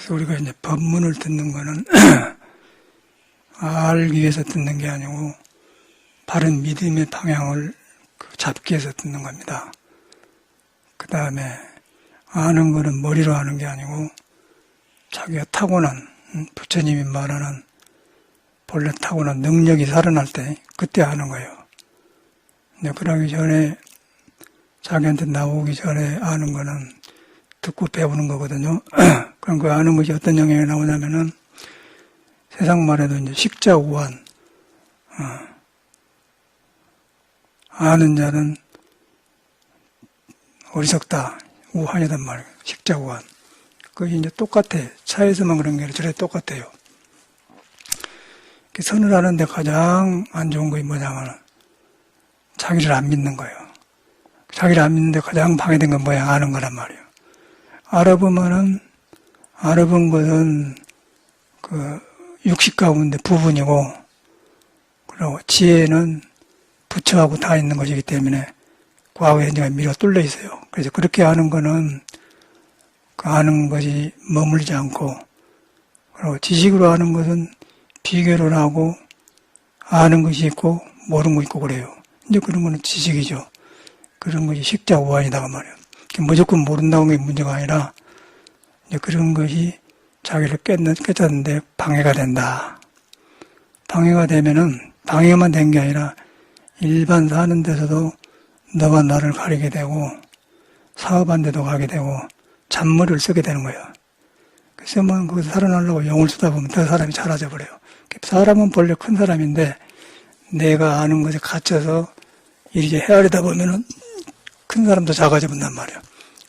그래서 우리가 이제 법문을 듣는 거는 알기 위해서 듣는 게 아니고 바른 믿음의 방향을 잡기 위해서 듣는 겁니다. 그 다음에 아는 거는 머리로 하는 게 아니고 자기가 타고난 부처님이 말하는 본래 타고난 능력이 살아날 때 그때 하는 거예요. 근데 그러기 전에 자기한테 나오기 전에 아는 거는 듣고 배우는 거거든요. 그럼 그 아는 것이 어떤 영향이 나오냐면은 세상 말에도 이제 식자우한, 아는 자는 어리석다, 우한이단 말이에요. 식자우한. 그게 이제 똑같아. 차에서만 그런 게 아니라 저래 똑같아요. 선을 하는데 가장 안 좋은 것이 뭐냐면 자기를 안 믿는 거예요. 자기를 안 믿는데 가장 방해된 건 뭐야? 아는 거란 말이에요. 알아본 것은 그 육식 가운데 부분이고, 그리고 지혜는 부처하고 다 있는 것이기 때문에 과거 현재가 밀어 뚫려 있어요. 그래서 그렇게 아는 거는 그 아는 것이 머물지 않고, 그리고 지식으로 아는 것은 비교를 하고 아는 것이 있고 모르는 것이 있고 그래요. 이제 그런 거는 지식이죠. 그런 것이 식자우한이다 말이에요. 무조건 모른다는 게 문제가 아니라 이제 그런 것이 자기를 깨닫는데 방해가 된다. 방해가 되면은 방해만 된 게 아니라 일반 사는 데서도 너가 나를 가리게 되고 사업한 데도 가게 되고 잔머리를 쓰게 되는 거예요. 그래서 뭐 거기서 살아나려고 용을 쓰다 보면 더 사람이 작아져 버려요. 사람은 본래 큰 사람인데 내가 아는 것에 갇혀서 이리저리 헤아리다 보면은 큰 사람도 작아져 본단 말이에요.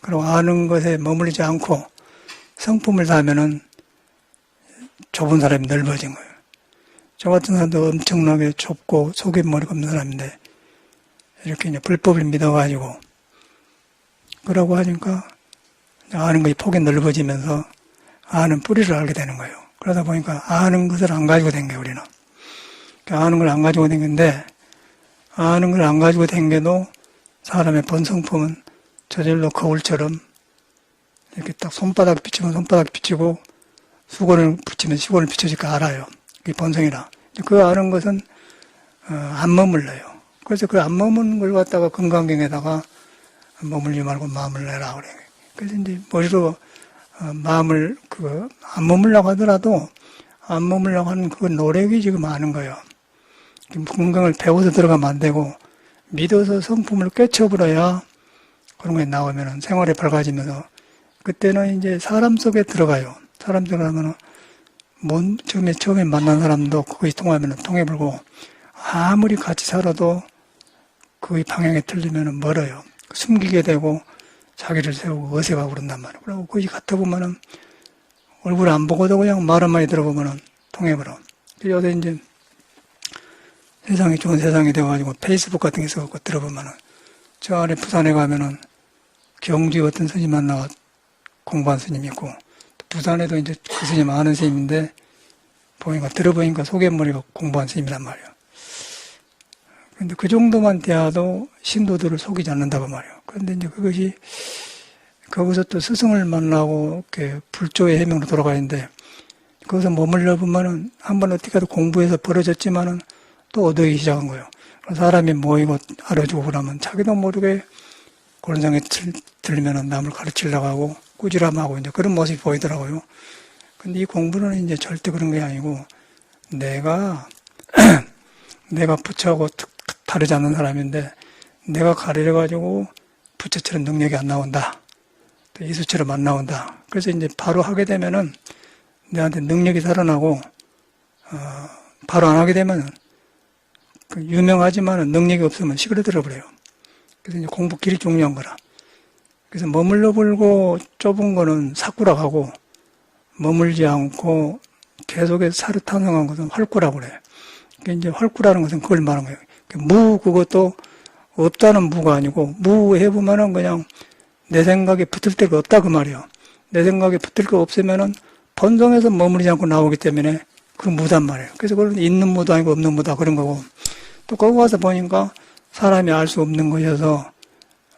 그리고 아는 것에 머물리지 않고 성품을 다하면은 좁은 사람이 넓어진 거예요. 저 같은 사람도 엄청나게 좁고 속에 머리가 없는 사람인데 이렇게 이제 불법을 믿어가지고 그러고 하니까 아는 것이 폭이 넓어지면서 아는 뿌리를 알게 되는 거예요. 그러다 보니까 아는 것을 안 가지고 댕겨 우리는. 아는 걸 안 가지고 댕기는데 아는 걸 안 가지고 댕겨도 사람의 본성품은 저절로 거울처럼 이렇게 딱 손바닥 비치면 손바닥 비치고 수건을 붙이면 수건을 비춰질까 알아요. 그게 본성이라. 그 아는 것은 안 머물러요. 그래서 그 안 머무는 걸 갖다가 건강경에다가 머물지 말고 마음을 내라 그래. 그래서 이제 머리로 마음을 안 머물려고 하더라도 안 머물려고 하는 그 노력이 지금 아는 거예요. 건강을 배워서 들어가면 안 되고 믿어서 성품을 깨쳐버려야 그런 거에 나오면은 생활이 밝아지면서 그때는 이제 사람 속에 들어가요. 사람 들어가면은 처음에 만난 사람도 거기 통하면은 통해버리고 아무리 같이 살아도 거기 방향이 틀리면은 멀어요. 숨기게 되고 자기를 세우고 어색하고 그런단 말이에요. 그리고 거기 갔다 보면은 얼굴 안 보고도 그냥 말 한마디 들어보면은 통해버려. 요새 이제 세상이 좋은 세상이 되어가지고 페이스북 같은 게 있어갖고 들어보면은 저 안에 부산에 가면은 경주에 어떤 스님 만나가 공부한 스님이 있고 부산에도 이제 그 스님 아는 스님인데 들어보니까 속에머리가 공부한 스님이란 말이에요. 근데 그 정도만 돼도 신도들을 속이지 않는다고 말이에요. 그런데 이제 그것이 거기서 또 스승을 만나고 이렇게 불조의 해명으로 돌아가는데 거기서 머물러 보면은 한번 어떻게든 공부해서 벌어졌지만은 또 얻어기 시작한 거예요. 사람이 모이고 알아주고 그러면 자기도 모르게 그런 생각이 들면은 남을 가르치려고 하고 꾸지람하고 이제 그런 모습이 보이더라고요. 근데 이 공부는 이제 절대 그런 게 아니고 내가 부처하고 다르지 않는 사람인데 내가 가르쳐가지고 부처처럼 능력이 안 나온다. 또 이수처럼 안 나온다. 그래서 이제 바로 하게 되면은 내한테 능력이 살아나고 바로 안 하게 되면은 유명하지만은 능력이 없으면 시끄러들어 버려요. 그래서 이제 공부 길이 중요한 거라. 그래서 머물러 불고 좁은 거는 사꾸라고 하고 머물지 않고 계속해서 살을 탐성한 것은 활구라고 그래요. 이제 활구라는 것은 그걸 말하는 거예요. 무 그것도 없다는 무가 아니고 무 해보면은 그냥 내 생각에 붙을 데가 없다 그 말이에요. 내 생각에 붙을 거 없으면은 본성에서 머무르지 않고 나오기 때문에 그 무단 말이에요. 그래서 그건 있는 무도 아니고 없는 무다 그런 거고 또 거기 와서 보니까 사람이 알 수 없는 것이어서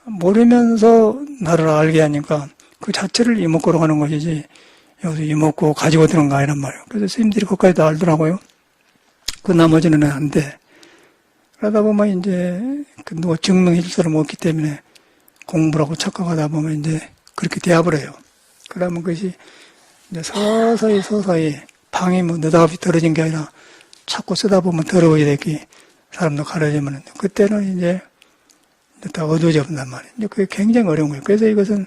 모르면서 나를 알게 하니까 그 자체를 이목구로 하는 것이지 여기서 이먹고 가지고 드는 거 아니란 말이에요. 그래서 스님들이 그것까지 다 알더라고요. 그 나머지는 안 돼. 그러다 보면 이제 누가 증명해 줄 사람 없기 때문에 공부라고 착각하다 보면 이제 그렇게 되어버려요. 그러면 그것이 이제 서서히 방이 뭐 느닷없이 더러진 게 아니라 자꾸 쓰다 보면 더러워야 되기 사람도 가려지면 그때는 이제 다 어두워져 본단 말이에요. 이제 그게 굉장히 어려운 거예요. 그래서 이것은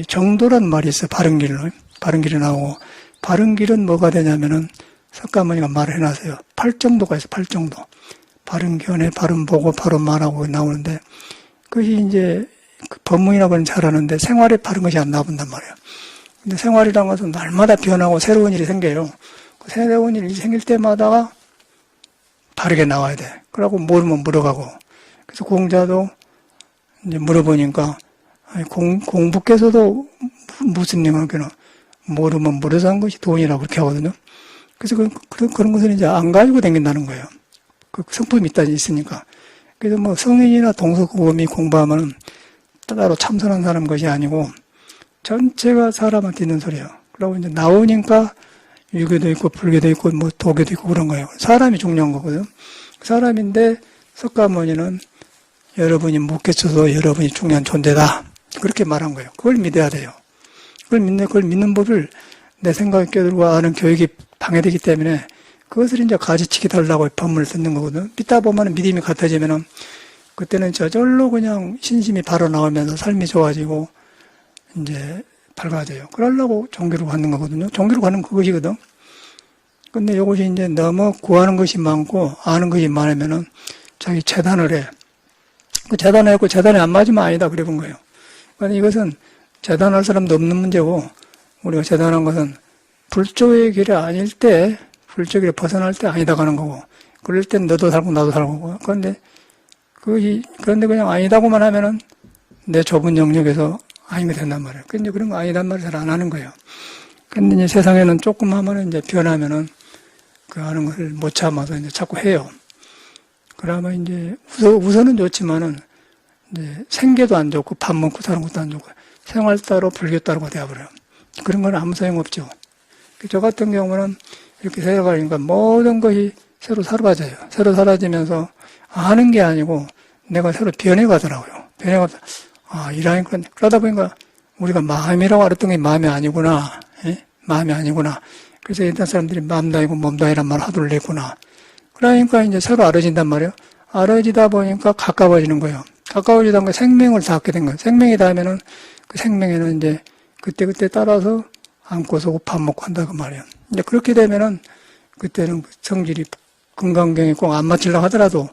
정도란 말이 있어요. 바른 길로. 바른 길이 나오고 바른 길은 뭐가 되냐면은 석가모니가 말을 해놨어요. 8정도가 있어요. 8정도. 바른 견해, 바른 보고, 바른 말하고 나오는데 그것이 이제 그 법문이라고는 잘하는데 생활에 바른 것이 안 나온단 말이에요. 근데 생활이라는 것은 날마다 변하고 새로운 일이 생겨요. 그 새로운 일이 생길 때마다 바르게 나와야 돼. 그러고 모르면 물어가고. 그래서 공자도 이제 물어보니까 아니, 공부께서도 무슨 얘기는 모르면 물어서 한 것이 돈이라고 그렇게 하거든요. 그래서 그런 것을 이제 안 가지고 다닌다는 거예요. 그 성품이 있으니까. 그래서 뭐 성인이나 동서고금이 공부하면 따로 참선한 사람 것이 아니고 전체가 사람한테 있는 소리예요. 그러고 이제 나오니까 유교도 있고 불교도 있고 뭐 도교도 있고 그런 거예요. 사람이 중요한 거거든요. 사람인데 석가모니는 여러분이 못 깨쳐도 여러분이 중요한 존재다. 그렇게 말한 거예요. 그걸 믿어야 돼요. 그걸 믿는 법을 내 생각에 껴들고 아는 교육이 방해되기 때문에 그것을 이제 가지치기 달라고 법문을 듣는 거거든요. 믿다 보면 믿음이 같아지면은 그때는 저절로 그냥 신심이 바로 나오면서 삶이 좋아지고 이제 밝아져요. 그러려고 종교로 가는 거거든요. 종교로 가는 그것이거든. 근데 이것이 이제 너무 구하는 것이 많고 아는 것이 많으면은 자기 재단을 해. 그 재단을 했고 재단이 안 맞으면 아니다 그래 본 거예요. 그러니까 이것은 재단할 사람도 없는 문제고 우리가 재단한 것은 불조의 길이 아닐 때 불조의 길에 벗어날 때 아니다 가는 거고 그럴 땐 너도 살고 나도 살고 그런데 그냥 아니다고만 하면은 내 좁은 영역에서 아니면 된단 말이에요. 근데 그런 거 아니단 말을 잘 안 하는 거예요. 근데 이제 세상에는 조금 하면은 이제 변하면은 그 하는 것을 못 참아서 이제 자꾸 해요. 그러면 이제 우선은 좋지만은 이제 생계도 안 좋고 밥 먹고 사는 것도 안 좋고 생활 따로 불교 따로가 되어버려요. 그런 건 아무 소용없죠. 저 같은 경우는 이렇게 살아가니까 모든 것이 새로 사라져요. 새로 사라지면서 아는 게 아니고 내가 새로 변해가더라고요. 이라니까 그러다 보니까 우리가 마음이라고 알았던 게 마음이 아니구나. 예? 마음이 아니구나. 그래서 옛날 사람들이 마음도 아니고 몸도 아니란 말 하도를 냈구나. 그러니까 이제 서로 알아진단 말이에요. 알아지다 보니까 가까워지는 거예요. 가까워지다 보니까 생명을 닿게 된 거예요. 생명이 닿으면은 그 생명에는 이제 그때 따라서 안고서 밥 먹고 한다 그 말이에요. 이제 그렇게 되면은 그때는 그 성질이 건강경에 꼭 안 맞추려고 하더라도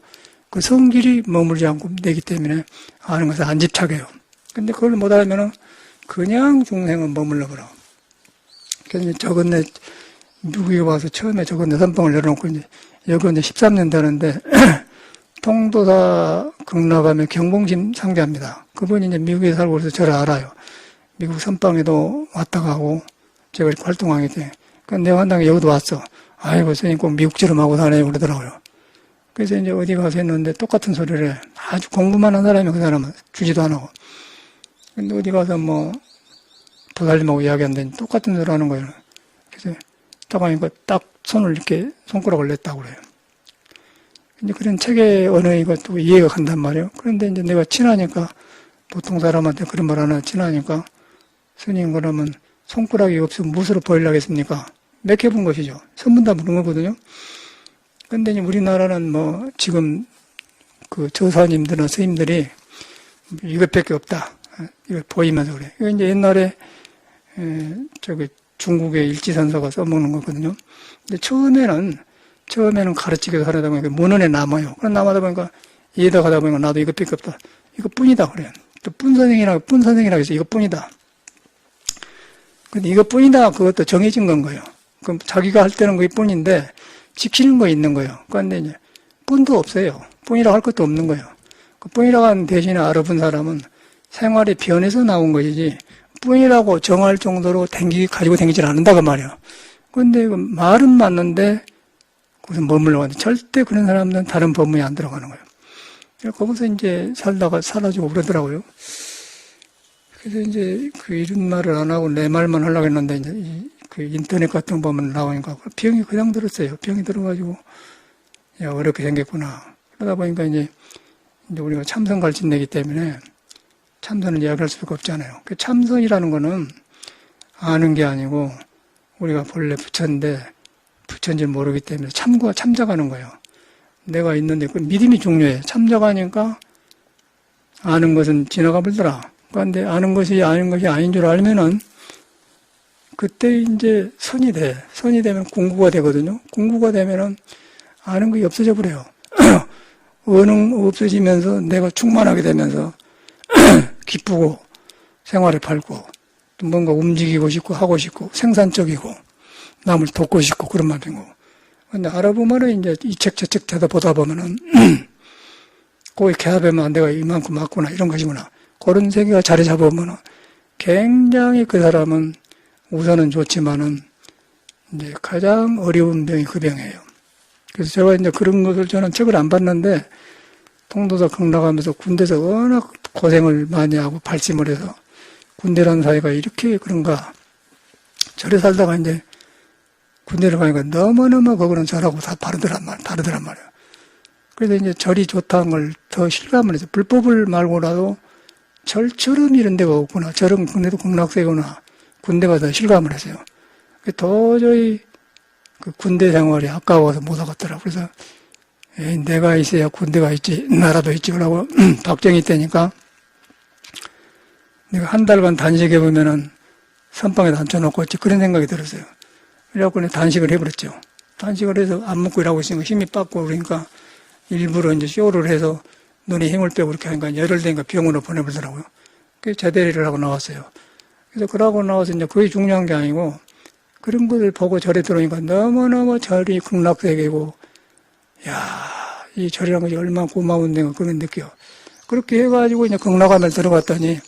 그 성질이 머물지 않고 되기 때문에 아는 것을 안 집착해요. 근데 그걸 못 알면은 그냥 중생은 머물러 버려. 그래서 저건네 미국에 와서 처음에 저건네 선방을 열어놓고 이제 여기 이제 13년 되는데 통도사 극락하면 경봉심 상자입니다. 그분이 이제 미국에 살고 그래서 저를 알아요. 미국 선방에도 왔다 가고 제가 이렇게 활동하게 돼. 그러니까 내가 한당에 여기도 왔어. 아이고 선생님 꼭 미국처럼 하고 사네요 그러더라고요. 그래서 이제 어디 가서 했는데 똑같은 소리를 해. 아주 공부만 한 사람이 그 사람은 주지도 안 하고. 근데 어디 가서 뭐 도살림하고 이야기하는데 똑같은 소리 하는 거예요. 그래서 딱 하니까 딱 손을 이렇게 손가락을 냈다고 그래요. 이제 그런 책의 언어가 또 이해가 간단 말이에요. 그런데 이제 내가 친하니까 보통 사람한테 그런 말 하나 친하니까 스님 그러면 손가락이 없으면 무엇으로 보이려겠습니까? 몇 해본 것이죠. 선문 다 보는 거거든요. 근데 이제 우리나라는 뭐 지금 그 조사님들은 스님들이 이것밖에 없다. 이거 보이면서 그래. 이거 이제 옛날에 저기 중국의 일지선서가 써먹는 거거든요. 근데 처음에는 가르치기도 하려다 보니까 문헌에 남아요. 그럼 남아다 보니까 이해다 가다 보니까 나도 이것밖에 없다. 이것뿐이다 그래요. 또 뿐 선생이라고 해서 이것뿐이다. 근데 이것뿐이다 그것도 정해진 건 거예요. 그럼 자기가 할 때는 그게뿐인데 지키는 거 있는 거예요. 그런데 이제 뿐도 없어요. 뿐이라고 할 것도 없는 거예요. 그 뿐이라고 하는 대신에 알아본 사람은 생활의 변에서 나온 것이지 뿐이라고 정할 정도로 가지고 다니질 않는다 그 말이에요. 그런데 그 말은 맞는데 거기서 머물러가는데 절대 그런 사람들은 다른 법문이 안 들어가는 거예요. 거기서 이제 살다가 사라지고 그러더라고요. 그래서 이제 그 이런 말을 안 하고 내 말만 하려고 했는데 이제 그 인터넷 같은 거 보면 나오니까 병이 그냥 들었어요. 병이 들어가지고, 야, 어렵게 생겼구나. 그러다 보니까 이제 우리가 참선 갈진내기 때문에 참선을 이야기할 수가 없잖아요. 그 참선이라는 거는 아는 게 아니고 우리가 본래 부처인데 부처인지 모르기 때문에 참작하는 거예요. 내가 있는데 그 믿음이 중요해. 참작하니까 아는 것은 지나가 버리더라. 그런데 아는 것이 아닌 줄 알면은 그때 이제 선이 돼. 선이 되면 공구가 되거든요. 공구가 되면은 아는 것이 없어져 버려요. 언능 없어지면서 내가 충만하게 되면서 기쁘고 생활에 밝고 또 뭔가 움직이고 싶고 하고 싶고 생산적이고 남을 돕고 싶고 그런 마음이고. 근데 알아보면은 이제 이 책 저 책 찾아보다 보면은 거기 개합하면 내가 이만큼 맞구나 이런 것이구나. 그런 세계가 자리 잡으면은 굉장히 그 사람은 우선은 좋지만은 이제 가장 어려운 병이 그 병이에요. 그래서 제가 이제 그런 것을 저는 책을 안 봤는데 통도사 극락하면서 군대에서 워낙 고생을 많이 하고 발심을 해서 군대라는 사회가 이렇게 그런가. 절에 살다가 이제 군대를 가니까 너무너무 거기는 절하고 다 다르더란 말이에요. 그래서 이제 절이 좋다는 걸 더 실감을 해서 불법을 말고라도 절처럼 이런 데가 없구나. 절은 군대도 극락세구나. 군대가 더 실감을 했어요. 도저히 그 군대 생활이 아까워서 못 하겠더라고요. 그래서 내가 있어야 군대가 있지, 나라도 있지. 그러고 박정희 때니까 내가 한 달간 단식해보면은 선방에다 앉혀놓고 있지. 그런 생각이 들었어요. 그래갖고 단식을 해버렸죠. 단식을 해서 안 먹고 일하고 있으니까 힘이 빠고 그러니까 일부러 이제 쇼를 해서 눈에 힘을 빼고 그렇게 하니까 열흘 되니까 병원으로 보내버리더라고요. 그래서 제대리를 하고 나왔어요. 그래서 그러고 나와서 이제 그게 중요한 게 아니고 그런 것을 보고 절에 들어오니까 너무너무 절이 극락세계고, 야, 이 절이라는 것이 얼마나 고마운 데가 그런 느껴. 그렇게 해가지고 이제 극락암에 들어갔더니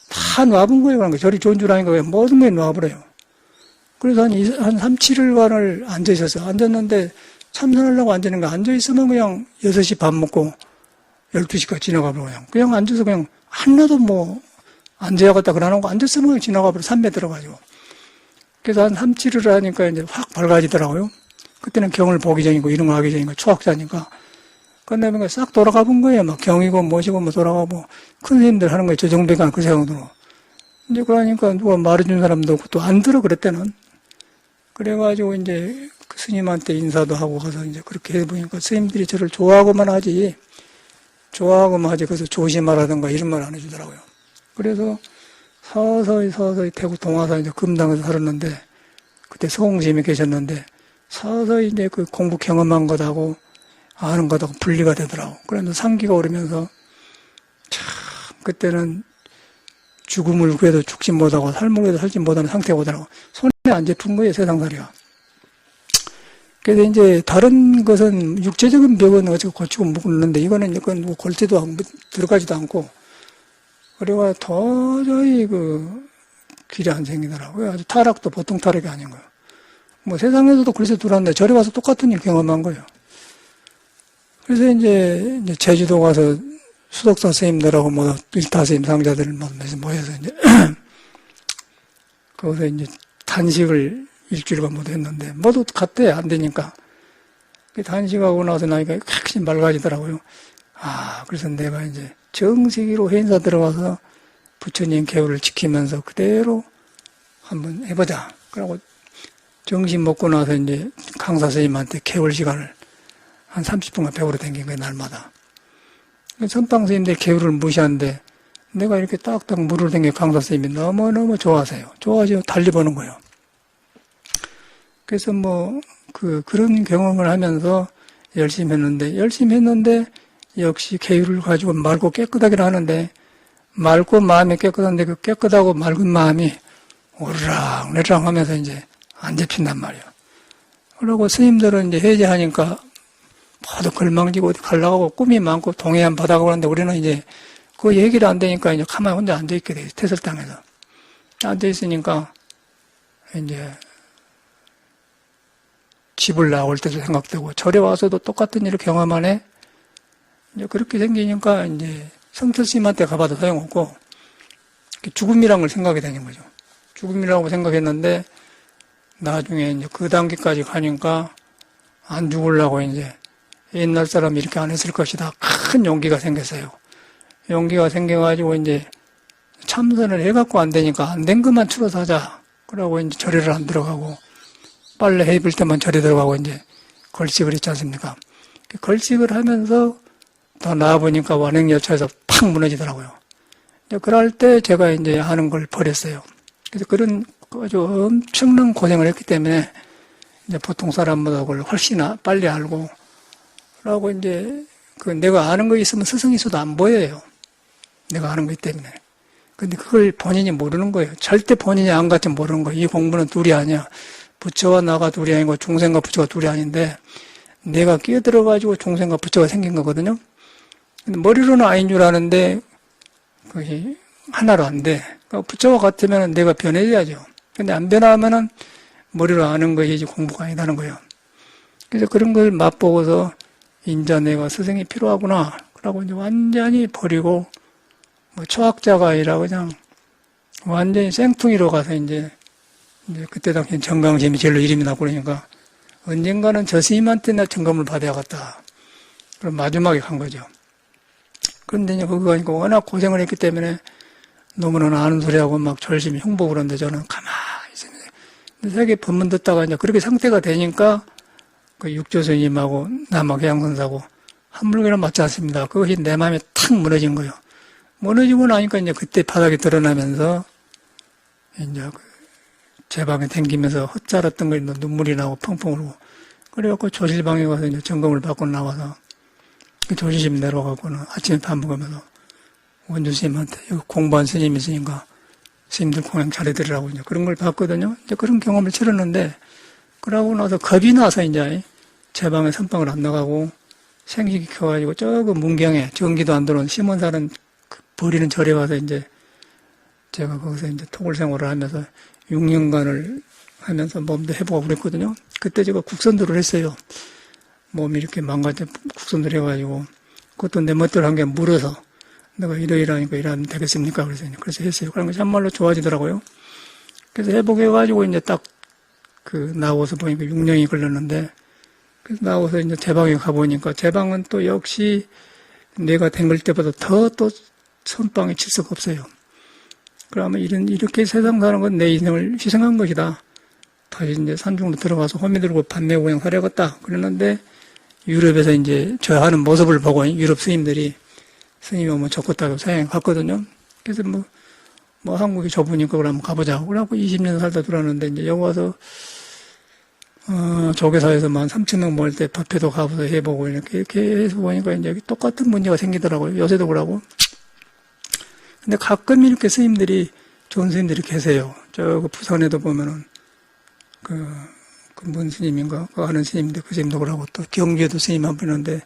다 놔본 거예요. 그러니까 절이 좋은 줄 아니까 모든 게 놔버려요. 그래서 한 3, 7일간을 앉아 있었어요. 앉았는데 참선하려고 앉았는가 앉아있으면 그냥 6시 밥 먹고 12시까지 지나가버려. 그냥 앉아서 그냥 하나도 뭐 앉아야겠다 그러는거 앉았으면 그냥 지나가버려. 산배 들어가지고. 그래서 한 3, 7일을 하니까 이제 확 밝아지더라고요. 그때는 경을 보기 전이고 이런 거 하기 전이니까 초학자니까. 그다음에 싹 돌아가 본 거예요. 막 경이고 뭐시고 뭐 돌아가고 큰 스님들 하는 거예요. 저 정도가 그 생각으로. 이제 그러니까 누가 말해준 사람도 없고 또 안 들어 그랬대는. 그래가지고 이제 그 스님한테 인사도 하고 가서 이제 그렇게 해보니까 스님들이 저를 좋아하고만 하지. 그래서 조심하라든가 이런 말 안 해주더라고요. 그래서 서서히 태국 동화사 이제 금당에서 살았는데 그때 서공스님이 계셨는데 서서히 이제 그 공부 경험한 것하고 아는 것하고 분리가 되더라고. 그래서 상기가 오르면서 참 그때는 죽음을 구해도 죽지 못하고 삶을 구해도 살지 못하는 상태가 오더라고. 손에 안 잡힌 거예요, 세상살이가. 그래서 이제 다른 것은 육체적인 병은 어차피 고치고 묵는데 이거는 뭐 골지도 않고 들어가지도 않고 그래가 도저히 그 길이 안 생기더라고요. 아주 타락도 보통 타락이 아닌 거예요. 뭐 세상에서도 그래서 들어왔는데 저리 와서 똑같은 일 경험한 거예요. 그래서 이제 제주도 가서 수덕사 스님들하고 뭐 일타스님 상자들 모여서 이제 거기서 이제 단식을 일주일간 모두 했는데 모두 갔대 안 되니까 단식하고 나서 나니까 확실히 맑아지더라고요. 그래서 내가 이제 정식으로 회인사 들어가서 부처님 계율을 지키면서 그대로 한번 해보자. 그러고 정신 먹고 나서 이제 강사 선생님한테 개월 시간을 한 30분간 배우러 다닌 거예요, 날마다. 선방 선생님들 개율을 무시하는데 내가 이렇게 딱딱 물을 댕겨 강사 선생님이 너무너무 좋아하세요. 좋아하시고 달리 보는 거예요. 그래서 뭐, 그런 경험을 하면서 열심히 했는데 역시 개율을 가지고 맑고 깨끗하게 하는데 맑고 마음이 깨끗한데 그 깨끗하고 맑은 마음이 오르락내리락 하면서 이제 안 잡힌단 말이에요. 그러고 스님들은 이제 해제하니까 모두 걸망지고 어디 가려고 꿈이 많고 동해안 바다 가고 그러는데 우리는 이제 그 얘기를 안 되니까 이제 가만히 혼자 앉아있게 돼요. 태설당에서. 앉아있으니까 이제 집을 나올 때도 생각되고 절에 와서도 똑같은 일을 경험하네. 이제 그렇게 생기니까 이제 성철스님한테 가봐도 소용없고 죽음이란 걸 생각이 되는 거죠. 죽음이라고 생각했는데 나중에 이제 그 단계까지 가니까 안 죽으려고 이제 옛날 사람 이렇게 안 했을 것이다. 큰 용기가 생겼어요. 용기가 생겨가지고 이제 참선을 해갖고 안 되니까 안 된 것만 추러서 하자. 그러고 이제 절에를 안 들어가고 빨래 해 입을 때만 절에 들어가고 이제 걸식을 했지 않습니까? 걸식을 하면서 더 나아보니까 완행열차에서 팍 무너지더라고요. 그럴 때 제가 이제 하는 걸 버렸어요. 그래서 그런 아주 엄청난 고생을 했기 때문에 이제 보통 사람보다 그걸 훨씬 빨리 알고 그러고 이제 그 내가 아는 거 있으면 스승이 있어도 안 보여요. 내가 아는 거 때문에. 근데 그걸 본인이 모르는 거예요. 절대 본인이 안 같이 모르는 거예요. 이 공부는 둘이 아니야. 부처와 나가 둘이 아니고 중생과 부처가 둘이 아닌데 내가 끼어들어가지고 중생과 부처가 생긴 거거든요. 근데 머리로는 아닌 줄 아는데 그게 하나로 안 돼. 그러니까 부처와 같으면 내가 변해야죠. 근데 안 변하면은 머리로 아는 것이지 공부가 아니다는 거예요. 그래서 그런 걸 맛보고서 인자 내가 스승이 필요하구나. 그러고 이제 완전히 버리고 뭐 초학자가 아니라 그냥 완전히 생뚱이로 가서 이제 그때 당시 정강심이 제일로 이름이 나고 그러니까 언젠가는 저 스님한테 나 점검을 받아야겠다. 그럼 마지막에 간 거죠. 그런데 이제 그거 아니고 워낙 고생을 했기 때문에 너무나 아는 소리하고 막 열심히 흉보고 그러는데 저는 가만히 있습니다. 근데 세계 법문 듣다가 이제 그렇게 상태가 되니까 그 육조 스님하고 남학해양선사고 한물개는 맞지 않습니다. 그것이 내 마음에 탁 무너진 거예요. 무너지고 나니까 이제 그때 바닥에 드러나면서 이제 제 방에 댕기면서 헛살았던 거 눈물이 나고 펑펑 울고 그래갖고 조실방에 가서 이제 점검을 받고 나와서 그 조실심 내려가고는 아침에 밥 먹으면서 원주 스님한테 여기 공부한 스님이 있으니까 스님들 공양 잘해드리라고 이제 그런 걸 봤거든요. 이제 그런 경험을 치렀는데 그러고 나서 겁이 나서 이제 제 방에 선방을 안 나가고 생식이 켜가지고 저거 문경에 전기도 안 들어온 심원사는 버리는 절에 가서 이제 제가 거기서 이제 토굴 생활을 하면서 6년간을 하면서 몸도 해보고 그랬거든요. 그때 제가 국선도를 했어요. 몸이 이렇게 망가져 국선도를 해가지고 그것도 내 멋대로 한 게 물어서 내가 이러이러하니까 이러면 되겠습니까? 그래서 했어요. 그런 거 참말로 좋아지더라고요. 그래서 회복해가지고 이제 딱 나와서 보니까 6년이 걸렸는데 그래서 나와서 이제 제 방에 가보니까 제 방은 또 역시 내가 댕글 때보다 더 또 선방에 칠 수가 없어요. 그러면 이렇게 세상 사는 건 내 인생을 희생한 것이다. 다시 이제 산중으로 들어가서 호미 들고 반매 고향 살아야겠다. 그랬는데 유럽에서 이제 저 하는 모습을 보고 유럽 스님들이 스님이 뭐 적었다고 사양에 갔거든요. 그래서 뭐 한국이 좁으니까 그럼 가보자고. 그래갖고 20년 살다 들어왔는데 이제 여기 와서 조계사에서만 3,000명 모을 때 법회도 가보서 해보고 이렇게 해서 보니까 이제 똑같은 문제가 생기더라고요. 요새도 그러고. 근데 가끔 이렇게 스님들이, 좋은 스님들이 계세요. 부산에도 보면은, 뭔 스님인가? 아는 스님인데 그 스님도 그러고 또 경주에도 스님 한 분 있는데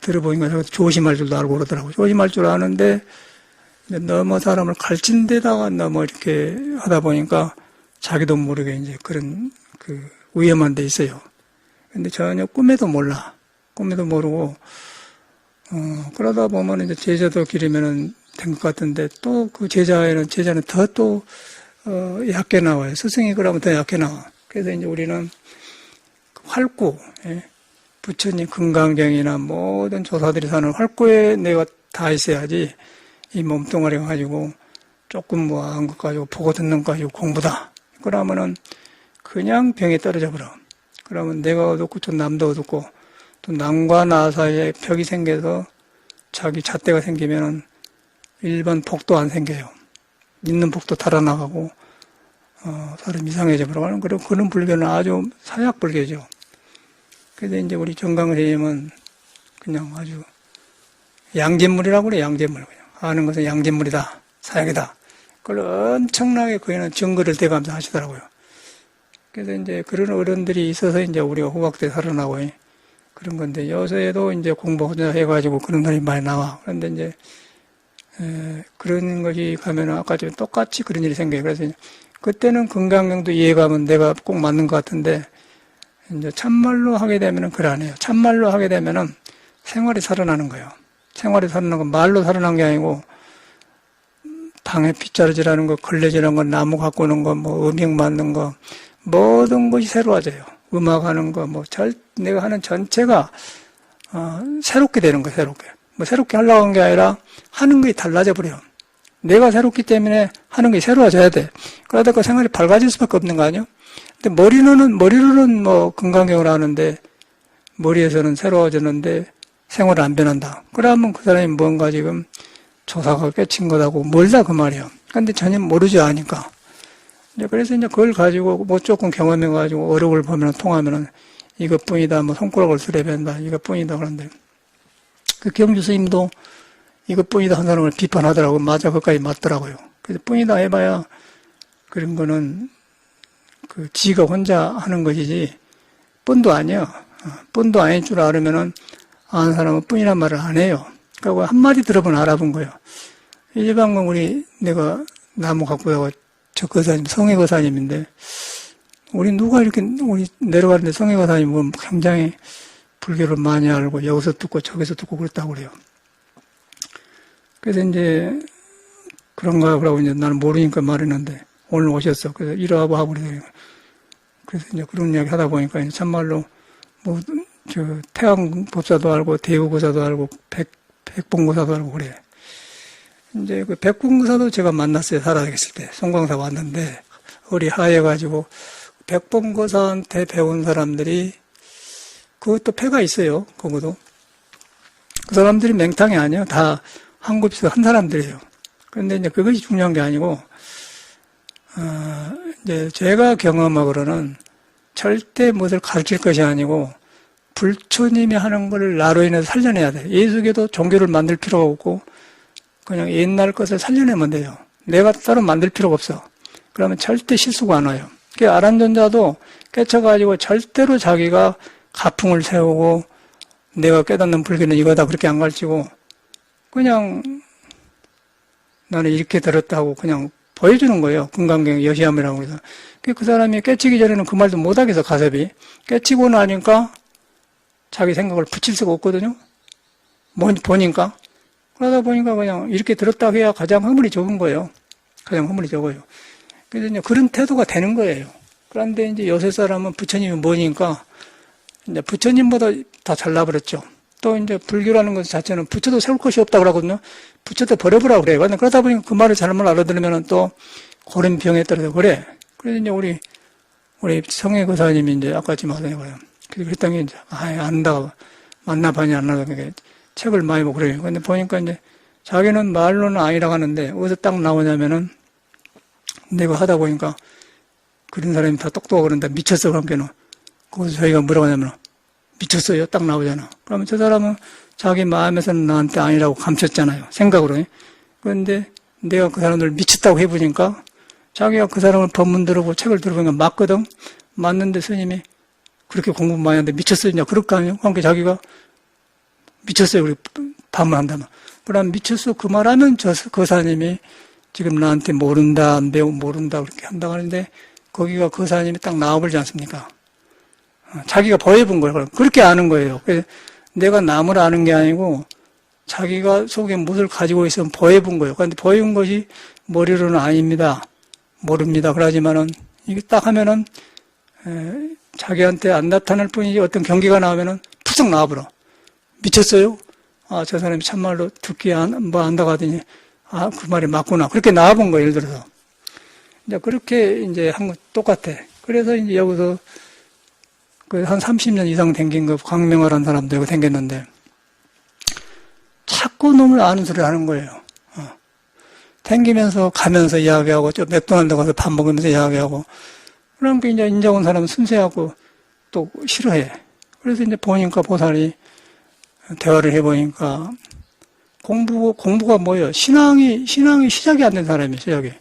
들어보니까 조심할 줄도 알고 그러더라고요. 조심할 줄 아는데 너무 사람을 가르친 데다가 너무 이렇게 하다 보니까 자기도 모르게 이제 그런 위험한 데 있어요. 근데 전혀 꿈에도 몰라. 꿈에도 모르고, 그러다 보면 이제 제자도 기르면은 된 것 같은데 또 그 제자는 더 얕게 나와요. 스승이 그러면 더 얕게 나와. 그래서 이제 우리는 활구, 예? 부처님 금강경이나 모든 조사들이 사는 활구에 내가 다 있어야지 이 몸뚱아리 가지고 조금 뭐 한 것 가지고 보고 듣는 거 가지고 공부다. 그러면은 그냥 병에 떨어져 버려. 그러면 내가 어둡고 또 남도 어둡고 또 남과 나 사이에 벽이 생겨서 자기 잣대가 생기면은 일반 복도 안 생겨요. 있는 복도 달아나가고 사람 이상해져 버려가는 그런 불교는 아주 사약 불교죠. 그래서 이제 우리 정강 선생님은 그냥 아주 양잿물이라고 그래. 양잿물. 그냥 하는 것은 양잿물이다. 사약이다. 그걸 엄청나게 그에는 증거를 대가면서 하시더라고요. 그래서 이제 그런 어른들이 있어서 이제 우리가 후각대 살아나고 그런 건데 요새도 이제 공부 혼자 해가지고 그런 날이 많이 나와. 그런데 이제 그런 것이 가면 아까 좀 똑같이 그런 일이 생겨요. 그래서 그때는 건강경도 이해가면 내가 꼭 맞는 것 같은데 이제 참말로 하게 되면은 그래 안 해요. 참말로 하게 되면은 생활이 살아나는 거예요. 생활이 살아나는 건 말로 살아난 게 아니고 방에 빗자루질하는 거, 걸레질하는 거, 나무 갖고 오는 거, 뭐 음식 만든 거, 모든 것이 새로워져요. 음악하는 거, 내가 하는 전체가, 새롭게 되는 거예요, 새롭게. 새롭게 하려고 한 게 아니라 하는 것이 달라져 버려요. 내가 새롭기 때문에 하는 게 새로워져야 돼. 그러다 그 생활이 밝아질 수밖에 없는 거 아니에요? 근데 머리로는 건강경을 하는데, 머리에서는 새로워졌는데, 생활은 안 변한다. 그러면 그 사람이 뭔가 지금 조사가 깨친 거다고 멀다 그 말이에요. 근데 전혀 모르지 않으니까. 그래서 이제 그걸 가지고 조금 경험해가지고 어록을 보면 통하면은 이것뿐이다, 손가락을 쓰레벤다, 이것뿐이다 그런데 그 경주 스님도 이것뿐이다 한 사람을 비판하더라고요. 맞아, 그까지 맞더라고요. 그래서 뿐이다 해봐야 그런 거는 그 지가 혼자 하는 것이지 뿐도 아니야. 뿐도 아닐 줄 알으면은 아는 사람은 뿐이란 말을 안 해요. 그러니까 한마디 들어보면 알아본 거예요. 이 방금 내가 나무 갖고 가고 저 거사님, 성혜거사님인데, 우리 내려가는데 성혜거사님 보면 굉장히 불교를 많이 알고, 여기서 듣고 저기서 듣고 그랬다고 그래요. 그래서 이제, 그런가, 그러고 이제 나는 모르니까 말했는데, 오늘 오셨어. 그래서 이러하고 하고 그래요. 그래서 이제 그런 이야기 하다 보니까 참말로, 태왕보사도 알고, 대우고사도 알고, 백봉고사도 알고 그래. 이제 그 백봉고사도 제가 만났어요. 살아계실 때. 송광사 왔는데, 우리 하얘가지고, 백봉고사한테 배운 사람들이, 그것도 패가 있어요. 그것도. 그 사람들이 맹탕이 아니에요. 다 한급에서 한 사람들이에요. 그런데 이제 그것이 중요한 게 아니고, 이제 제가 경험하기로는 절대 무엇을 가르칠 것이 아니고, 불처님이 하는 걸 나로 인해서 살려내야 돼. 예수계도 종교를 만들 필요가 없고, 그냥 옛날 것을 살려내면 돼요. 내가 따로 만들 필요가 없어. 그러면 절대 실수가 안 와요. 그 아란존자도 깨쳐가지고 절대로 자기가 가풍을 세우고 내가 깨닫는 불교는 이거다 그렇게 안 가르치고 그냥 나는 이렇게 들었다고 그냥 보여주는 거예요. 금강경 여시함이라고 해서. 그 사람이 깨치기 전에는 그 말도 못하겠어, 가섭이. 깨치고 나니까 자기 생각을 붙일 수가 없거든요. 보니까. 그러다 보니까 그냥 이렇게 들었다 해야 가장 허물이 적은 거예요. 가장 허물이 적어요. 그래서 이제 그런 태도가 되는 거예요. 그런데 이제 요새 사람은 부처님이 뭐니까 이제 부처님보다 다 잘나버렸죠. 또 이제 불교라는 것 자체는 부처도 세울 것이 없다고 그러거든요. 부처도 버려보라고 그래요. 그러다 보니까 그 말을 잘못 알아들으면 또 고름병에 떨어져 그래. 그래서 이제 우리 성혜거사님이 이제 아까 지금 하더라고요. 그랬던 게 이제, 안다. 만나봐니 안 나가. 책을 많이 보고 그래요. 근데 보니까 이제 자기는 말로는 아니라고 하는데 어디서 딱 나오냐면은 내가 하다 보니까 그런 사람이 다 똑똑하고 그런다. 미쳤어. 그러니까는. 거기서 저희가 뭐라고 하냐면 미쳤어요. 딱 나오잖아. 그러면 저 사람은 자기 마음에서는 나한테 아니라고 감췄잖아요. 생각으로. 그런데 내가 그 사람들 미쳤다고 해보니까 자기가 그 사람을 법문 들어보고 책을 들어보니까 맞거든. 맞는데 스님이 그렇게 공부 많이 하는데 미쳤어요. 그럴 거 아니에요. 그러니까 자기가 미쳤어요. 우리 반문한다면. 그럼 미쳤어. 그 말하면 저 거사님이 지금 나한테 모른다, 모른다 그렇게 한다고 하는데 거기가 거사님이 딱 나와버리지 않습니까? 자기가 보여본 거예요. 그렇게 아는 거예요. 그래서 내가 남을 아는 게 아니고 자기가 속에 무엇을 가지고 있으면 보여본 거예요. 그런데 보여본 것이 머리로는 아닙니다. 모릅니다. 그러지만은 이게 딱 하면은 자기한테 안 나타날 뿐이지 어떤 경기가 나오면은 푸쩍 나와버려. 미쳤어요? 저 사람이 참말로 듣기 안다고 하더니, 그 말이 맞구나. 그렇게 나와본 거예요, 예를 들어서. 이제 그렇게 이제 한 거 똑같아. 그래서 이제 여기서 한 30년 이상 댕긴 거, 광명화라는 사람도 여기 댕겼는데, 자꾸 놈을 아는 소리를 하는 거예요. 댕기면서 가면서 이야기하고, 저 맥도날드 가서 밥 먹으면서 이야기하고, 그러니까 이제 인자 온 사람은 순수하고 또 싫어해. 그래서 이제 보니까 보살이 대화를 해보니까 공부가 뭐예요? 신앙이 시작이 안 된 사람이에요, 시작이.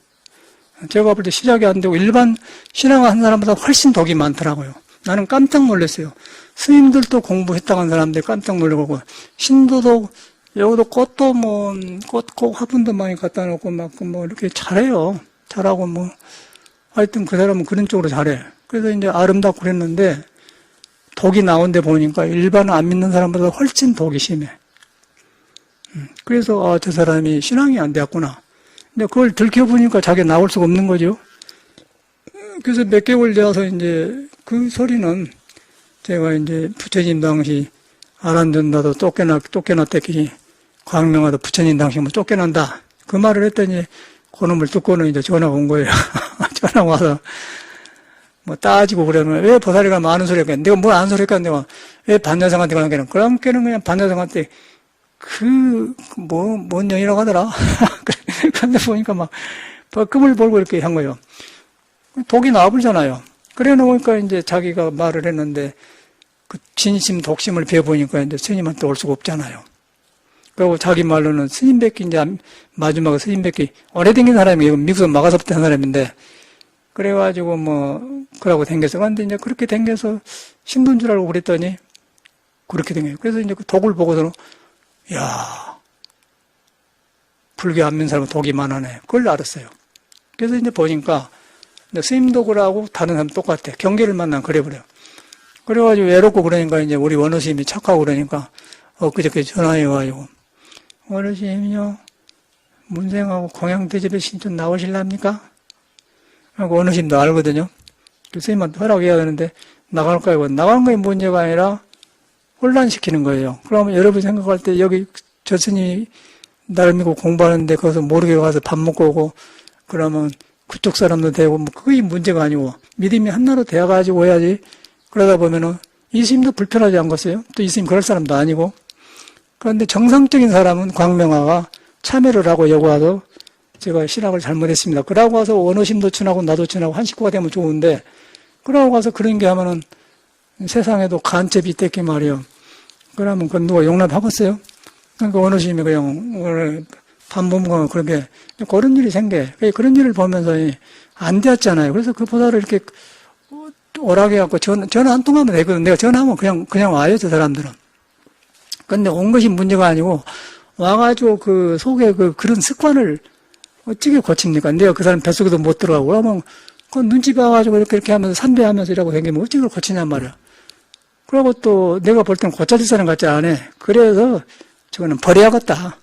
제가 볼 때 시작이 안 되고 일반 신앙을 한 사람보다 훨씬 덕이 많더라고요. 나는 깜짝 놀랐어요. 스님들도 공부했다고 한 사람들이 깜짝 놀라고, 신도도, 여기도 꽃도 꽃 화분도 많이 갖다 놓고 이렇게 잘해요. 잘하고 하여튼 그 사람은 그런 쪽으로 잘해. 그래서 이제 아름답고 그랬는데, 독이 나온 데 보니까 일반 안 믿는 사람보다 훨씬 독이 심해. 그래서 저 사람이 신앙이 안 되었구나. 근데 그걸 들켜보니까 자기가 나올 수가 없는 거죠. 그래서 몇 개월 되어서 이제 그 소리는 제가 이제 부처님 당시 아란전다도 쫓겨났다끼리 광명하도 부처님 당시 뭐 쫓겨난다. 그 말을 했더니 그놈을 듣고는 이제 전화가 온 거예요. 전화 와서 뭐 따지고 그러면 왜 보살이가 많은 소리 했겠냐. 내가 뭘 안 소리 했겠냐. 내가 왜 반야성한테 그런 게는. 그럼께는 그냥 반야성한테 뭔 년이라고 하더라. 그런데 보니까 막 벌금을 벌고 이렇게 한 거예요. 독이 나와버리잖아요. 그래 놓으니까 이제 자기가 말을 했는데 그 진심 독심을 배워보니까 이제 스님한테 올 수가 없잖아요. 그리고 자기 말로는 스님 뵙기 이제 마지막에 스님 뵙기 오래된 사람이 미국에서 마가서부터 한 사람인데 그래가지고 그러고 댕겨서 근데 이제 그렇게 댕겨서 신도인 줄 알고 그랬더니 그렇게 된 거예요. 그래서 이제 그 독을 보고서는 야 불교 안 믿는 사람은 독이 많아네. 그걸 알았어요. 그래서 이제 보니까 스님 독을하고 다른 사람 똑같아. 경계를 만나면 그래버려요. 그래가지고 외롭고 그러니까 이제 우리 원어스님이 착하고 그러니까 그저께 전화해가지고 원어스님이요 문생하고 공양대접에 신촌 나오실랍니까? 하고 원어스님도 알거든요. 스님한테 허락해야 되는데 나갈까요? 나가는 게 문제가 아니라 혼란시키는 거예요. 그러면 여러분이 생각할 때 여기 저 스님이 나를 믿고 공부하는데 거기서 모르게 가서 밥 먹고 오고 그러면 그쪽 사람도 되고 그게 문제가 아니고 믿음이 하나로 되어가지고 해야지. 그러다 보면은 이 스님도 불편하지 않겠어요? 또 이 스님 그럴 사람도 아니고. 그런데 정상적인 사람은 광명화가 참여를 하고 여기 와서 제가 신학을 잘못했습니다. 그러고 와서 원어심도 친하고 나도 친하고 한 식구가 되면 좋은데 그러고 와서 그런 게 하면은 세상에도 간첩이 있댔기 말이에요. 그러면 그건 누가 용납하겠어요? 그러니까 원어심이 그냥 반복하면 그렇게 그런 일이 생겨. 그런 일을 보면서 안 되었잖아요. 그래서 그 보다를 이렇게 오락해 갖고 전화 한 통하면 되거든. 내가 전화하면 그냥 와요, 저 사람들은. 근데 온 것이 문제가 아니고 와가지고 그 속에 그런 습관을 어떻게 고칩니까? 내가 그 사람 뱃속에도 못 들어가고 그러면 그 눈치 봐가지고 이렇게 하면서 산배하면서 이라고 생기면 어떻게 그걸 고치냔 말이야. 그리고 또 내가 볼 때는 고쳐질 사람 같지 않아. 그래서 저거는 버려야겠다.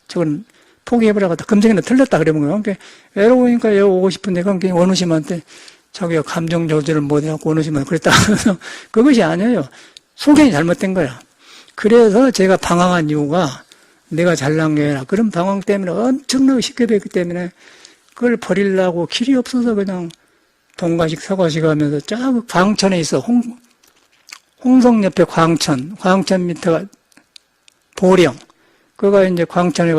저건 포기해버려야겠다. 금생에는 틀렸다. 그러면 그러니까 외로우니까 여기 오고 싶은데 그러니까 원우심한테 자기가 감정 조절을 못해갖고 원우심한테 그랬다. 그래서 그것이 아니에요. 소견이 잘못된 거야. 그래서 제가 방황한 이유가 내가 잘난 게 아니라 그런 방황 때문에 엄청나게 쉽게 됐기 때문에 그걸 버리려고 길이 없어서 그냥 동가식 서가식 하면서 저 광천에 있어. 홍성 옆에 광천 밑에가 보령. 그가 이제 광천에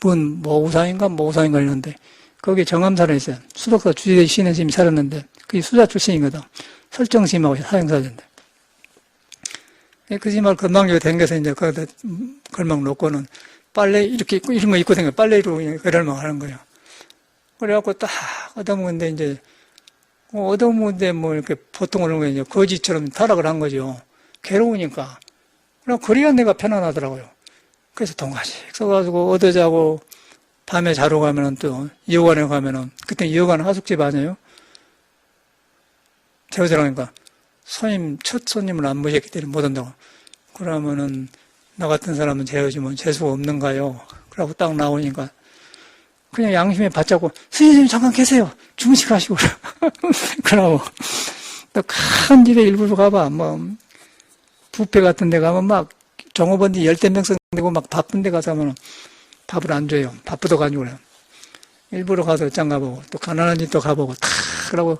모우상인가 있는데 거기 정암사에 있어요. 수덕사 주지대 신의 스님이 살았는데 그게 수자 출신이거든. 설정스님하고 사형사인데. 그 스님을 건방지게 댕겨서 이제 거기다 걸망 놓고는 빨래 이렇게 이런 거 입고 댕겨 빨래로 그냥 걸망 하는 거예요. 그래갖고 딱 얻어먹는데 이제 얻어먹는데 이렇게 보통 오는 거 이제 거지처럼 타락을 한 거죠. 괴로우니까. 그럼 그래야 내가 편안하더라고요. 그래서 동가식 써가지고 얻어 자고 밤에 자러 가면은 또 여관에 가면은 그때 여관 하숙집 아니에요? 재우자라니까 손님 첫 손님을 안 모셨기 때문에 못 온다고. 그러면은 나 같은 사람은 재우지면 재수가 없는가요? 그러고 딱 나오니까 그냥 양심에 받잡고 스님 잠깐 계세요. 주무시고 그러고 또 큰 집에 일부러 가봐. 뷔페 같은 데 가면 막 종업원들이 10명 되고 막 바쁜 데 가서 하면 밥을 안 줘요. 바쁘다가지고 그래요. 일부러 가서 어짱 가보고 또 가난한 집도 가보고 탁 그러고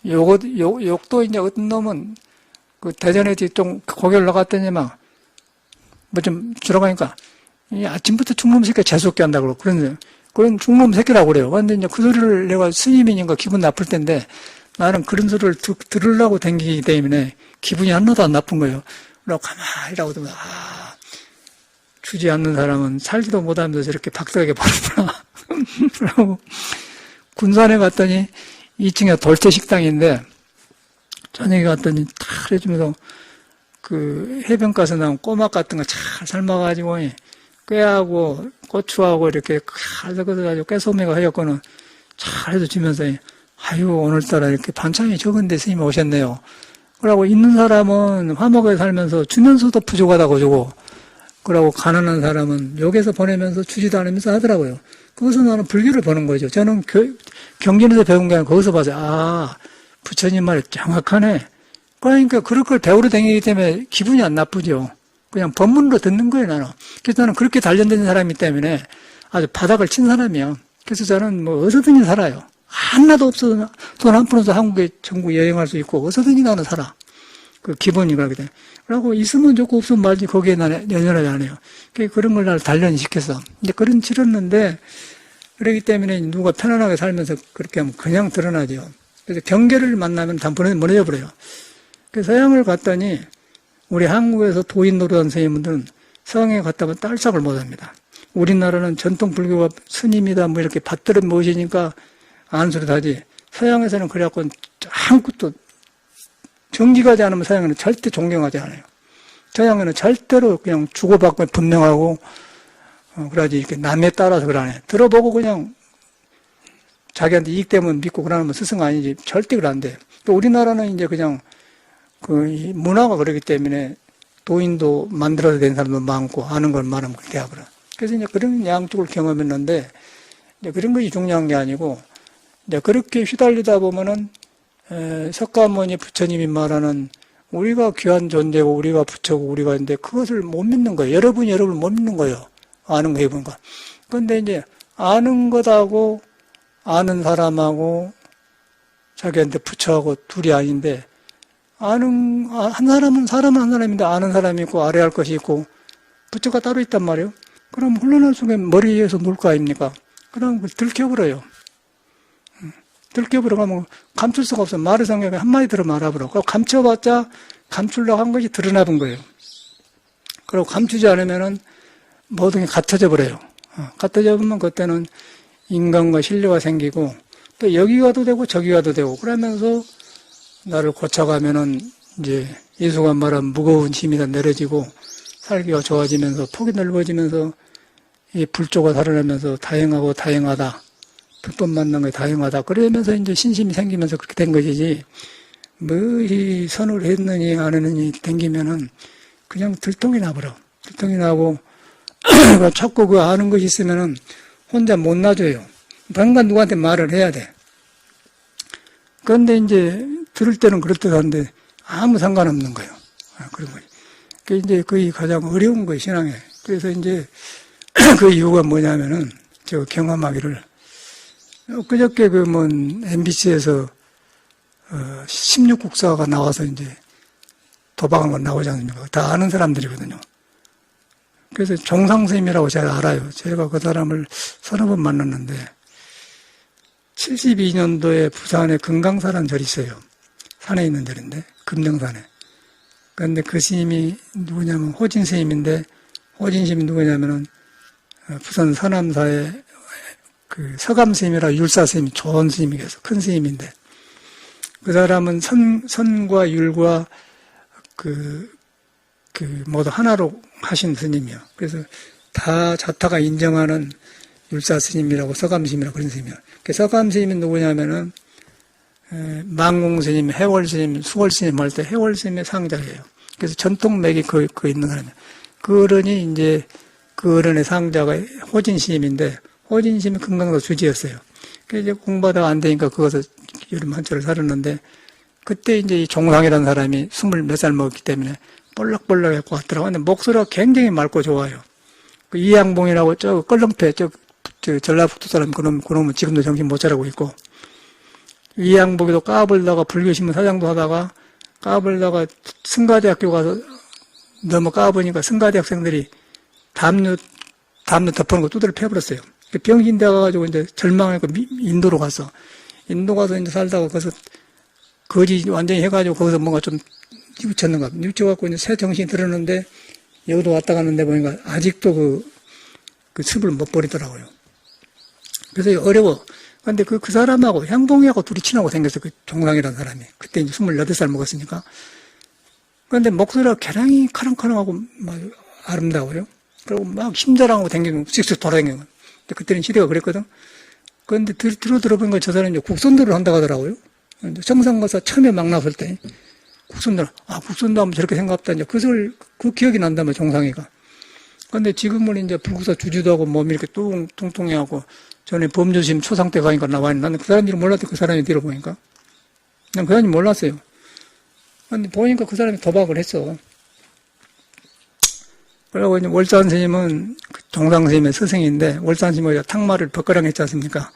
욕도 이제 어떤 놈은 그 대전에 좀 거기 올라갔더니 막 뭐 좀 주러 가니까 아침부터 중놈 새끼 재수없게 한다고 그런 중놈 새끼라고 그래요. 근데 이제 그 소리를 내가 스님이니까 기분 나쁠 텐데 나는 그런 소리를 들으려고 댕기기 때문에 기분이 하나도 안 나쁜 거예요. 그러고 가만히 이라고 들으면 주지 않는 사람은 살지도 못하면서 저렇게 박사하게 버렸구나. 그러고 군산에 갔더니 2층에 돌체 식당인데 저녁에 갔더니 탁 해주면서 그 해변가에서 나온 꼬막 같은 거 잘 삶아가지고 꾀하고 고추하고 이렇게 칼 섞어가지고 깨소매가 하였거는 잘 해서 주면서 아유 오늘따라 이렇게 반찬이 적은데 스님 오셨네요. 그러고 있는 사람은 화목하게 살면서 주면서도 부족하다고 주고 그러고 가난한 사람은 여기서 보내면서 주지도 않으면서 하더라고요. 거기서 나는 불교를 보는 거죠. 저는 경전에서 배운 게 아니라 거기서 봐서 부처님 말이 정확하네. 그러니까 그럴 걸 배우러 다니기 때문에 기분이 안 나쁘죠. 그냥 법문으로 듣는 거예요, 나는. 그래서 나는 그렇게 단련된 사람이기 때문에 아주 바닥을 친 사람이야. 그래서 저는 뭐 어디서든지 살아요. 하나도 없어도 돈 한 푼 없어 한국에 전국 여행할 수 있고 어디서든지 나는 살아. 그 기본이 그러거든. 그러고 있으면 좋고 없으면 말지 거기에 나는 연연하지 않아요. 그런 걸 나를 단련시켰어. 이제 그런 치렀는데 그렇기 때문에 누가 편안하게 살면서 그렇게 하면 그냥 드러나죠. 그래서 경계를 만나면 다 무너져 버려요. 그래서 서양을 갔더니 우리 한국에서 도인 노릇한 선생님들은 서양에 갔다 오면 딸싹을 못합니다. 우리나라는 전통 불교가 스님이다 뭐 이렇게 받들어 모시니까 안수를 하지. 서양에서는 그래갖고 아무것도 정직하지 않으면 서양에는 절대 존경하지 않아요. 서양에는 절대로 그냥 주고받고 분명하고 그러지 이렇게 남에 따라서 그러네. 들어보고 그냥 자기한테 이익 때문에 믿고 그러면 스승 아니지. 절대 그런데. 또 우리나라는 이제 그냥 그 문화가 그러기 때문에 도인도 만들어야 되는 사람도 많고 아는 걸 말하면 그렇게 하거든. 그래서 이제 그런 양쪽을 경험했는데 이제 그런 것이 중요한 게 아니고 이제 그렇게 휘달리다 보면은 석가모니 부처님이 말하는 우리가 귀한 존재고 우리가 부처고 우리가 있는데 그것을 못 믿는 거예요. 여러분이 여러분을 못 믿는 거예요. 아는 거 해보니까. 그런데 이제 아는 것하고 아는 사람하고 자기한테 부처하고 둘이 아닌데 한 사람은 한 사람인데 아는 사람이 있고 아래야 할 것이 있고 부처가 따로 있단 말이에요. 그럼 훈련할 속에 머리 위에서 놀 거 아닙니까? 그럼 들켜버려요. 들켜버려가면 감출 수가 없어. 말의 성격에 한마디 들어 말아버려. 그리고 감춰봤자 감추려고 한 것이 드러나본 거예요. 그리고 감추지 않으면은 모든 게 갖춰져 버려요. 갖춰져 보면 그때는 인간과 신뢰가 생기고 또 여기 가도 되고 저기 가도 되고 그러면서 나를 고쳐가면은 이제 예수가 말한 무거운 힘이 다 내려지고 살기가 좋아지면서 폭이 넓어지면서 이 불조가 살아나면서 다행하고 다행하다. 불법 만난 게 다행하다. 그러면서 이제 신심이 생기면서 그렇게 된 것이지 뭐이 선을 했느니 안 했느니 댕기면은 그냥 들통이 나버려. 들통이 나고 자꾸 그 아는 것이 있으면은 혼자 못 놔줘요. 당간 누구한테 말을 해야 돼. 그런데 이제 들을 때는 그럴듯한데 아무 상관없는 거예요. 그런 거지. 그게 이제 그게 가장 어려운 거예요, 신앙에. 그래서 이제 그 이유가 뭐냐면은 저 경험하기를 그저께 그 뭐 MBC에서 16국사가 나와서 이제 도박한 건 나오지 않습니까? 다 아는 사람들이거든요. 그래서 종상스님이라고 제가 알아요. 제가 그 사람을 서너 번 만났는데 72년도에 부산에 금강사라는 절이 있어요. 산에 있는 절인데 금령산에. 그런데 그 스님이 누구냐면 호진 스님인데 호진 스님이 누구냐면은 부산 서남사의 그 서감 스님이라 율사 스님이 좋은 스님이겠어. 큰 스님인데 그 사람은 선과 율과 모두 하나로 하신 스님이요. 그래서 다 자타가 인정하는 율사 스님이라고 서감 스님이라고 그런 스님이요. 그 서감 스님이 누구냐면은 망공 스님, 해월 스님, 수월 스님 할 때 해월 스님의 상자예요. 그래서 전통맥이 그 있는 사람이에요. 그 어른이 이제 그 어른의 상자가 호진 스님인데 호진 스님이 금강도 주지였어요. 그래서 이제 공부하다가 안 되니까 그것을 여름 한철을 살았는데 그때 이제 이 종상이라는 사람이 20몇 살 먹었기 때문에 볼락볼락 해갖고 왔더라고. 근데 목소리가 굉장히 맑고 좋아요. 그 이양봉이라고 저 껄렁패, 저 전라북도 사람 그놈은 지금도 정신 못 차리고 있고 이양봉이도 까불다가 불교신문 사장도 하다가 까불다가 승가대학교 가서 너무 까보니까 승가대 학생들이 담요 덮어놓은 거 두드려 패버렸어요. 병신대 가가지고 이제 절망하니까 인도로 가서 이제 살다가 거기서 거지 완전히 해가지고 거기서 뭔가 좀 뉘우쳤는가. 뉘우쳐갖고 이제 새 정신이 들었는데 여기도 왔다 갔는데 보니까 아직도 그 습을 못 버리더라고요. 그래서 어려워. 근데 그 사람하고 향봉이하고 둘이 친하고 생겼어. 그 종상이라는 사람이. 그때 이제 28살 먹었으니까. 그런데 목소리가 개량이 카랑카랑하고 막 아름다워요. 그리고 막 힘자랑하고 댕기고 씩씩 돌아다니는 거예요. 그때는 시대가 그랬거든. 그런데 들어보니까 저 사람이 국선도를 한다고 하더라고요. 청산거사 처음에 막 나왔을 때 국선도 하면 저렇게 생각했다. 이제 그 기억이 난다며 종상이가. 그런데 지금은 이제 불국사 주지도 하고 몸이 이렇게 뚱뚱해하고 전에 범조심 초상 때 가니까 나와 있는데 나는 그 사람 이름 몰랐는데 그 사람이 뒤로 보니까 난 그 사람이 몰랐어요. 근데 보니까 그 사람이 도박을 했어. 그러고 이제 월산 스님은 종상 스님의 스승인데, 월산 스님이 탕마를 벗거랑 했지 않습니까?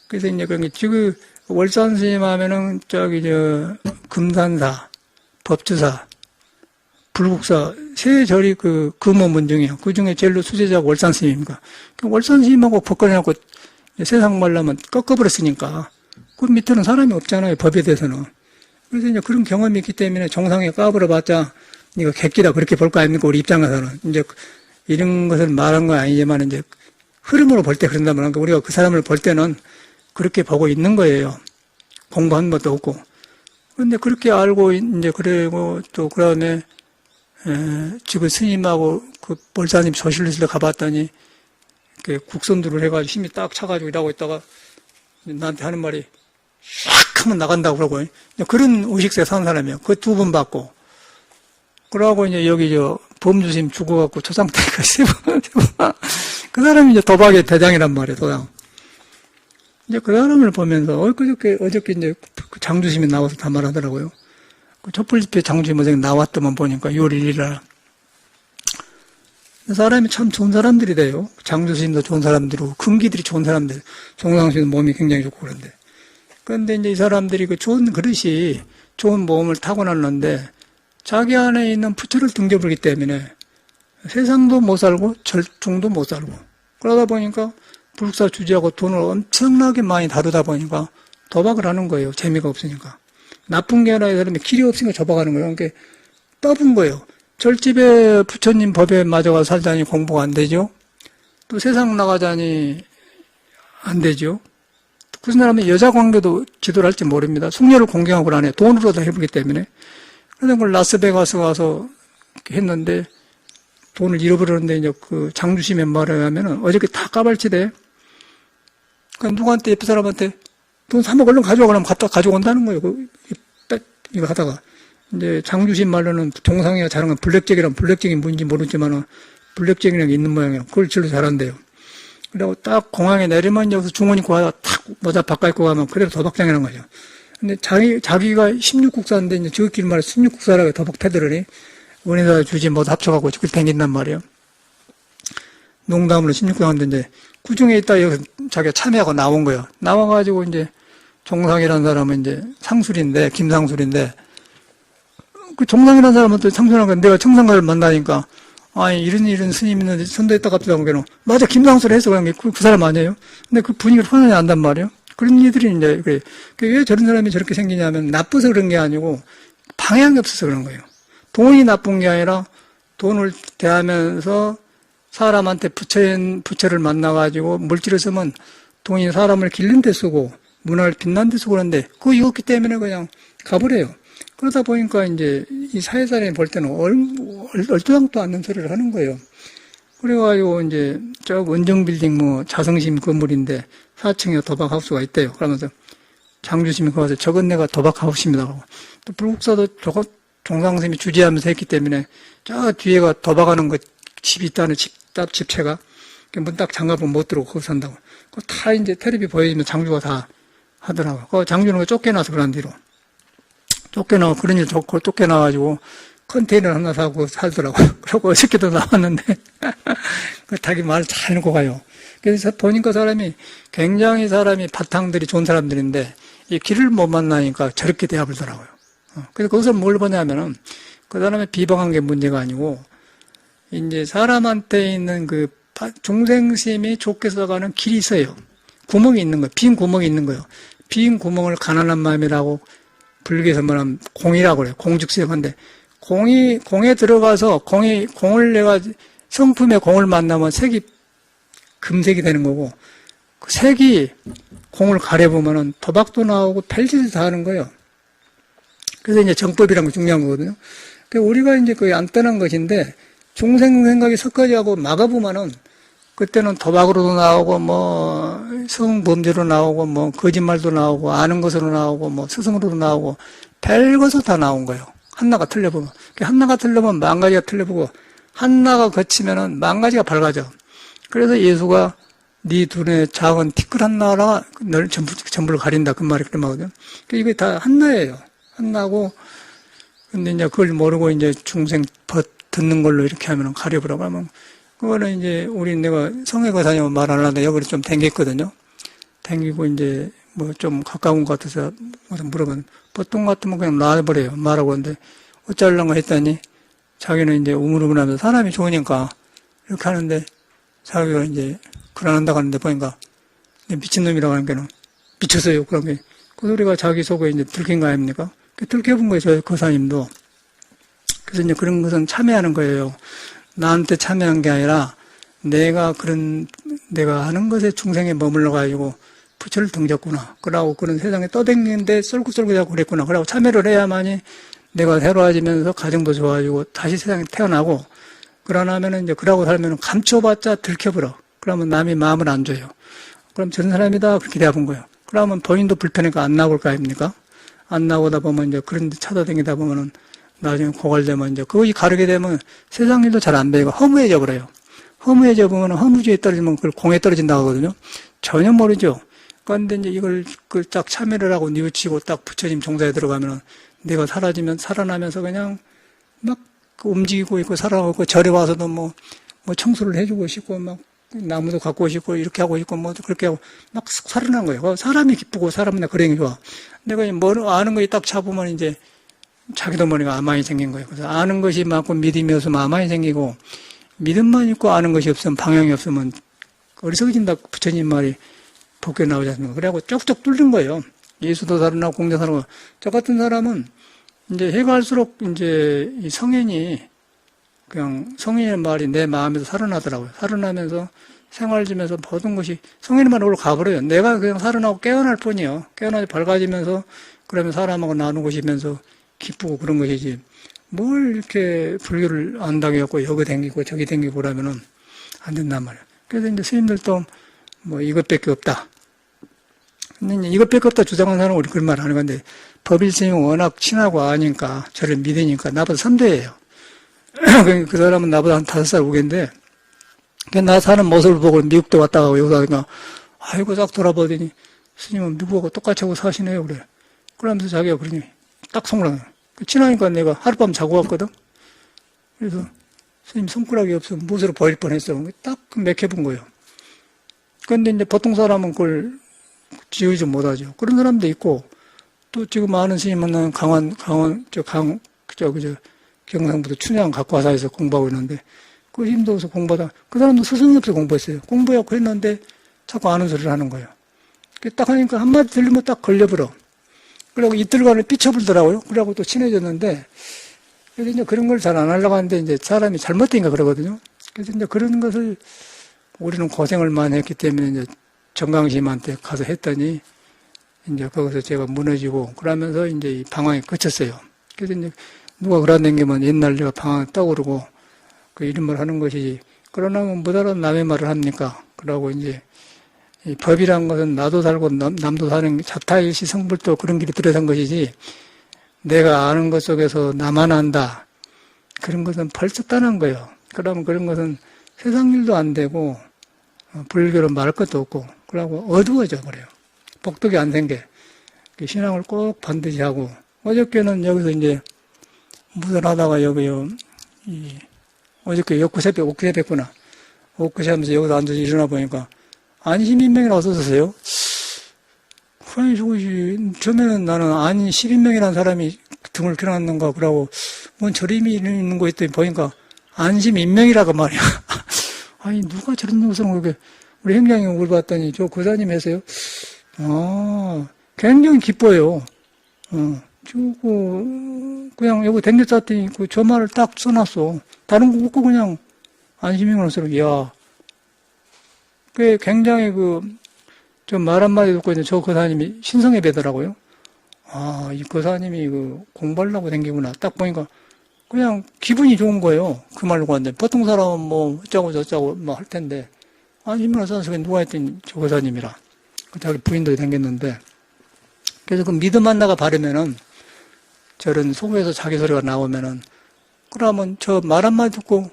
그래서 이제 그런 게, 지금 월산 스님 하면은 금산사, 법주사, 불국사, 세 절이 금호문 중이에요. 그 중에 제일로 수제자가 월산 스님입니다. 월산 스님하고 벗거려놓고 세상 말라면 꺾어버렸으니까, 그 밑에는 사람이 없잖아요, 법에 대해서는. 그래서 이제 그런 경험이 있기 때문에 정상에 까불어봤자, 이거 객기다, 그렇게 볼 거 아닙니까, 우리 입장에서는. 이제 이런 것을 말한 건 아니지만, 이제 흐름으로 볼 때 그런다면, 우리가 그 사람을 볼 때는 그렇게 보고 있는 거예요. 공부한 것도 없고. 그런데 그렇게 알고, 이제 그리고 또, 그 다음에, 지금 스님하고 그 볼사님 소실로실로 가봤더니, 이렇게 국선두를 해가지고 힘이 딱 차가지고 일하고 있다가, 나한테 하는 말이, 샥 하면 나간다고 그러고, 그런 의식세 사는 사람이에요. 그거 2번 받고. 그러고 이제 여기 범주심 죽어갖고 초상태가 세 번. 그 사람이 이제 도박의 대장이란 말이에요, 도장. 이제 그 사람을 보면서, 어저께 이제 장주심이 나와서 다 말하더라고요. 그 촛불 집회 장주심 어제 나왔더만 보니까 6월 1일 날. 사람이 참 좋은 사람들이 돼요. 장주심도 좋은 사람들이고, 금기들이 좋은 사람들. 종상수는 몸이 굉장히 좋고 그런데. 그런데 이제 이 사람들이 그 좋은 그릇이 좋은 몸을 타고났는데, 자기 안에 있는 부처를 등겨버리기 때문에 세상도 못 살고 절중도 못 살고 그러다 보니까 불국사 주지하고 돈을 엄청나게 많이 다루다 보니까 도박을 하는 거예요. 재미가 없으니까. 나쁜 게 아니라 이 사람이 길이 없으니까 도박하는 거예요. 그러니까 떠분 거예요. 절집에 부처님 법에 맞아가 살자니 공부가 안 되죠. 또 세상 나가자니 안 되죠. 그 사람은 여자 관계도 지도를 할지 모릅니다. 숙녀를 공경하고 안 해요. 돈으로 다 해보기 때문에. 그래서 그걸 라스베가스 가서 했는데 돈을 잃어버렸는데 이제 그 장주심의 말에 하면은 어저께 다 까발치대. 그러니까 누구한테 옆에 사람한테 돈 3억 얼른 가져와 그러면 갖다 가져온다는 거예요. 이거 하다가 이제 장주심 말로는 동상이가 잘한 건 블랙잭이 뭔지 모르지만은 블랙잭이라는 게 있는 모양이에요. 그걸 진로 잘한대요. 그리고 딱 공항에 내리면 여기서 중원 입고 와서 탁 모자 바꿔 입고 가면 그대로 도박장이라는 거죠. 근데 자기가 16국사인데 이제 저끼리 말해 16국사라고 도박 패들으니 원에다 주지 뭐 합쳐갖고 그렇게 댕긴단 말이에요. 농담으로 16국사인데 이제 그 중에 있다 여기서 자기가 참여하고 나온 거예요. 나와가지고 이제 종상이라는 사람은 이제 상술인데, 김상술인데, 그 종상이라는 사람은 또 상술한 건 내가 청상가를 만나니까, 아니, 이런 스님 있는데 선도했다 갑자기 하면, 맞아, 김상술 해서 그냥 그 사람 아니에요? 근데 그 분위기를 혼란히 안단 말이에요? 그런 이들이 이제, 그래. 왜 저런 사람이 저렇게 생기냐면, 나빠서 그런 게 아니고, 방향이 없어서 그런 거예요. 돈이 나쁜 게 아니라, 돈을 대하면서 사람한테 부처를 만나가지고, 물질을 쓰면 돈이 사람을 기른 데 쓰고, 문화를 빛난 데 쓰고 그러는데, 그거 이었기 때문에 그냥 가버려요. 그러다 보니까 이제, 이 사회사람이 볼 때는 얼토당토 않는 소리를 하는 거예요. 그래가지고 이제, 저 원정빌딩 자성심 건물인데, 4층에 도박하우스가 있대요. 그러면서 장주심이 거기서 저건 내가 도박하우스입니다. 또 불국사도 저거 종상스님이 주재하면서 했기 때문에 저 뒤에가 도박하는 거 집이 있다는 집채가 문 딱 잠가보면 못 들어오고 거기 산다고. 그거 다 이제 텔레비 보여주면 장주가 다 하더라고. 그 장주는 쫓겨나서 그런 뒤로. 쫓겨나고 그런 일 좋고 쫓겨나가지고 컨테이너 하나 사고 살더라고. 그러고 어저께도 나왔는데 자기 말 잘 해놓고 가요. 그래서 보니까 굉장히 사람이 바탕들이 좋은 사람들인데 이 길을 못 만나니까 저렇게 대하더라고요. 그래서 거기서 뭘 보냐면은 그 사람의 비방한 게 문제가 아니고 이제 사람한테 있는 그 중생심이 좋게 써가는 길이 있어요. 구멍이 있는 거예요. 빈 구멍이 있는 거예요. 빈 구멍을 가난한 마음이라고 불교에서 말하면 공이라고 그래요. 공죽수형한데 공에 들어가서 공을 내가 성품의 공을 만나면 색이 금색이 되는 거고 그 색이 공을 가려보면은 도박도 나오고 별짓을 다 하는 거예요. 그래서 이제 정법이라는 게 중요한 거거든요. 그러니까 우리가 이제 거의 안 떠난 것인데 중생 생각이 섞어지고 막아보면은 그때는 도박으로도 나오고 성범죄로 나오고 거짓말도 나오고 아는 것으로 나오고 스승으로도 나오고 별것으로 다 나온 거예요. 한나가 틀려보면. 한나가 틀려보면 만가지가 틀려보고 한나가 거치면은 만가지가 밝아져. 그래서 예수가 네 눈에 작은 티끌 하나가 널 전부를 가린다. 그 말이 그런 말거든. 이게 다 한나예요. 한나고, 근데 이제 그걸 모르고 이제 중생 듣는 걸로 이렇게 하면 가려보라고 하면, 그거는 이제 내가 성애가 다니면 말 안 하는데 여기를 좀 댕겼거든요. 댕기고 이제 뭐 좀 가까운 것 같아서 물어보면, 보통 같으면 그냥 놔버려요. 말하고 하는데, 어쩌려고 했더니, 자기는 이제 우물우물하면서 사람이 좋으니까 이렇게 하는데, 자기가 이제 불안한다고 하는데 보니까 미친놈이라고 하는 게는 미쳤어요. 그런 게. 그 소리가 자기 속에 이제 들킨 거 아닙니까? 들켜본 거예요. 저 거사님도. 그래서 이제 그런 것은 참여하는 거예요. 나한테 참여한 게 아니라 내가 하는 것에 중생에 머물러 가지고 부처를 등졌구나. 그러고 그런 세상에 떠댕기는데 쏠긋쏠긋하고 그랬구나. 그러고 참여를 해야만이 내가 새로워지면서 가정도 좋아지고 다시 세상에 태어나고 그러나면은 이제 그러고 살면은 감춰봤자 들켜버려. 그러면 남이 마음을 안 줘요. 그럼 저런 사람이다 그렇게 대해본 거예요. 그러면 본인도 불편하니까 안 나올 거 아닙니까? 안 나오다 보면 이제 그런 데 찾아다니다 보면은 나중에 고갈되면 이제 그것이 가르게 되면 세상 일도 잘 안 배우고 허무해져 버려요. 허무해져 보면 허무주의에 떨어지면 그걸 공에 떨어진다고 하거든요. 전혀 모르죠. 그런데 이제 이걸 딱 참여를 하고 뉘우치고 딱 부처님 종사에 들어가면은 내가 사라지면 살아나면서 그냥 막 움직이고 있고 살아가고 절에 와서도 뭐 청소를 해주고 싶고 막 나무도 갖고 싶고 이렇게 하고 싶고 뭐 그렇게 하고 막 살아난 거예요. 사람이 기쁘고 사람은 그런 게 좋아. 내가 뭐 아는 것이 딱 잡으면 이제 자기도 모르게 아만이 생긴 거예요. 그래서 아는 것이 많고 믿음이 없으면 아만이 생기고 믿음만 있고 아는 것이 없으면 방향이 없으면 어리석어진다. 부처님 말이 법궤 나오지 않습니까? 그래갖고 쪽쪽 뚫린 거예요. 예수도 살아나고 공자 살아나고 저 같은 사람은 이제 해가 할수록 이제 이 성현이 그냥 성인의 말이 내 마음에서 살아나더라고요. 살아나면서 생활 지면서 모든 것이 성인의 말로 가버려요. 내가 그냥 살아나고 깨어날 뿐이요. 깨어나서 밝아지면서 그러면 사람하고 나누고 싶으면서 기쁘고 그런 것이지. 뭘 이렇게 불교를 안다고 해갖고 여기 댕기고 저기 댕기고 그러면은 안 된단 말이에요. 그래서 이제 스님들도 뭐 이것밖에 없다. 근데 이것밖에 없다 주장하는 사람은 우리 그런 말 하는 건데 법일 스님은 워낙 친하고 아니까 저를 믿으니까 나보다 선배예요. 그 사람은 나보다 한 5살 우긴데 나 사는 모습을 보고 미국도 왔다 가고 여기서 하니까 아이고 싹 돌아보더니 스님은 미국하고 똑같이 하고 사시네요 그래. 그러면서 자기가 그러니 딱 손가락 친하니까 내가 하룻밤 자고 왔거든. 그래서 스님 손가락이 없으면 못으로 버릴 뻔했어. 딱 맥혀본 거예요. 그런데 이제 보통 사람은 그걸 지우지 못하죠. 그런 사람도 있고 또 지금 아는 스님은 경상북도 춘향 각과사에서 공부하고 있는데 그 힘들어서 공부하다 그 사람도 스승이 없어 공부했어요. 공부하고 했는데 자꾸 아는 소리를 하는 거예요. 딱 하니까 한마디 들리면 딱 걸려버려. 그리고 이틀간을 삐쳐불더라고요. 그러고 또 친해졌는데 그래서 이제 그런 걸 잘 안 하려고 하는데 이제 사람이 잘못된가 그러거든요. 그래서 이제 그런 것을 우리는 고생을 많이 했기 때문에 이제 정강심한테 가서 했더니 이제 거기서 제가 무너지고 그러면서 이제 이 방황이 그쳤어요. 그래서 이제 누가 그러는게면 옛날 내가 방황이 떠오르고 그 이런 말 하는 것이지. 그러나 못 알아도 남의 말을 합니까? 그러고 이제 이 법이란 것은 나도 살고 남도 사는 자타일시 성불도 그런 길이 들어선 것이지 내가 아는 것 속에서 나만 안다. 그런 것은 벌써 떠난 거예요. 그러면 그런 것은 세상 일도 안 되고 불교로 말할 것도 없고 그러고 어두워져 버려요. 복덕이 안 생겨. 신앙을 꼭 반드시 하고 어저께는 여기서 이제 무술하다가 여기요 어저께 엊그새벽구나 엊그새 하면서 여기서 앉아서 일어나 보니까 안심 인명이라고 써졌어요. 아니 저것이 처음에는 나는 안인 10인명이라는 사람이 등을 켜놨는가 그러고 뭔 저림이 있는 거 있더니 보니까 안심 인명이라고 말이야. 아니 누가 저런 것을 그렇게 우리 행장이 물어봤더니 저 고사님 해서요. 아 굉장히 기뻐요. 그냥 여기 댕겼더니 저 말을 딱 써놨어. 다른 거 묻고 그냥 안심인으로 써요. 이야. 그 굉장히 저 말 한마디 듣고 있는 저 거사님이 신성해 뵈더라고요. 아, 이 거사님이 공부하려고 댕기구나. 딱 보니까 그냥 기분이 좋은 거예요. 그 말로 갔는데. 보통 사람은 뭐 어쩌고 저쩌고 뭐 할 텐데. 안심인으로 써서 누가 했더니 저 거사님이라. 자기 부인도 댕겼는데. 그래서 그 믿음 하나가 바르면은 저런 속에서 자기 소리가 나오면은 그러면 저 말 한마디 듣고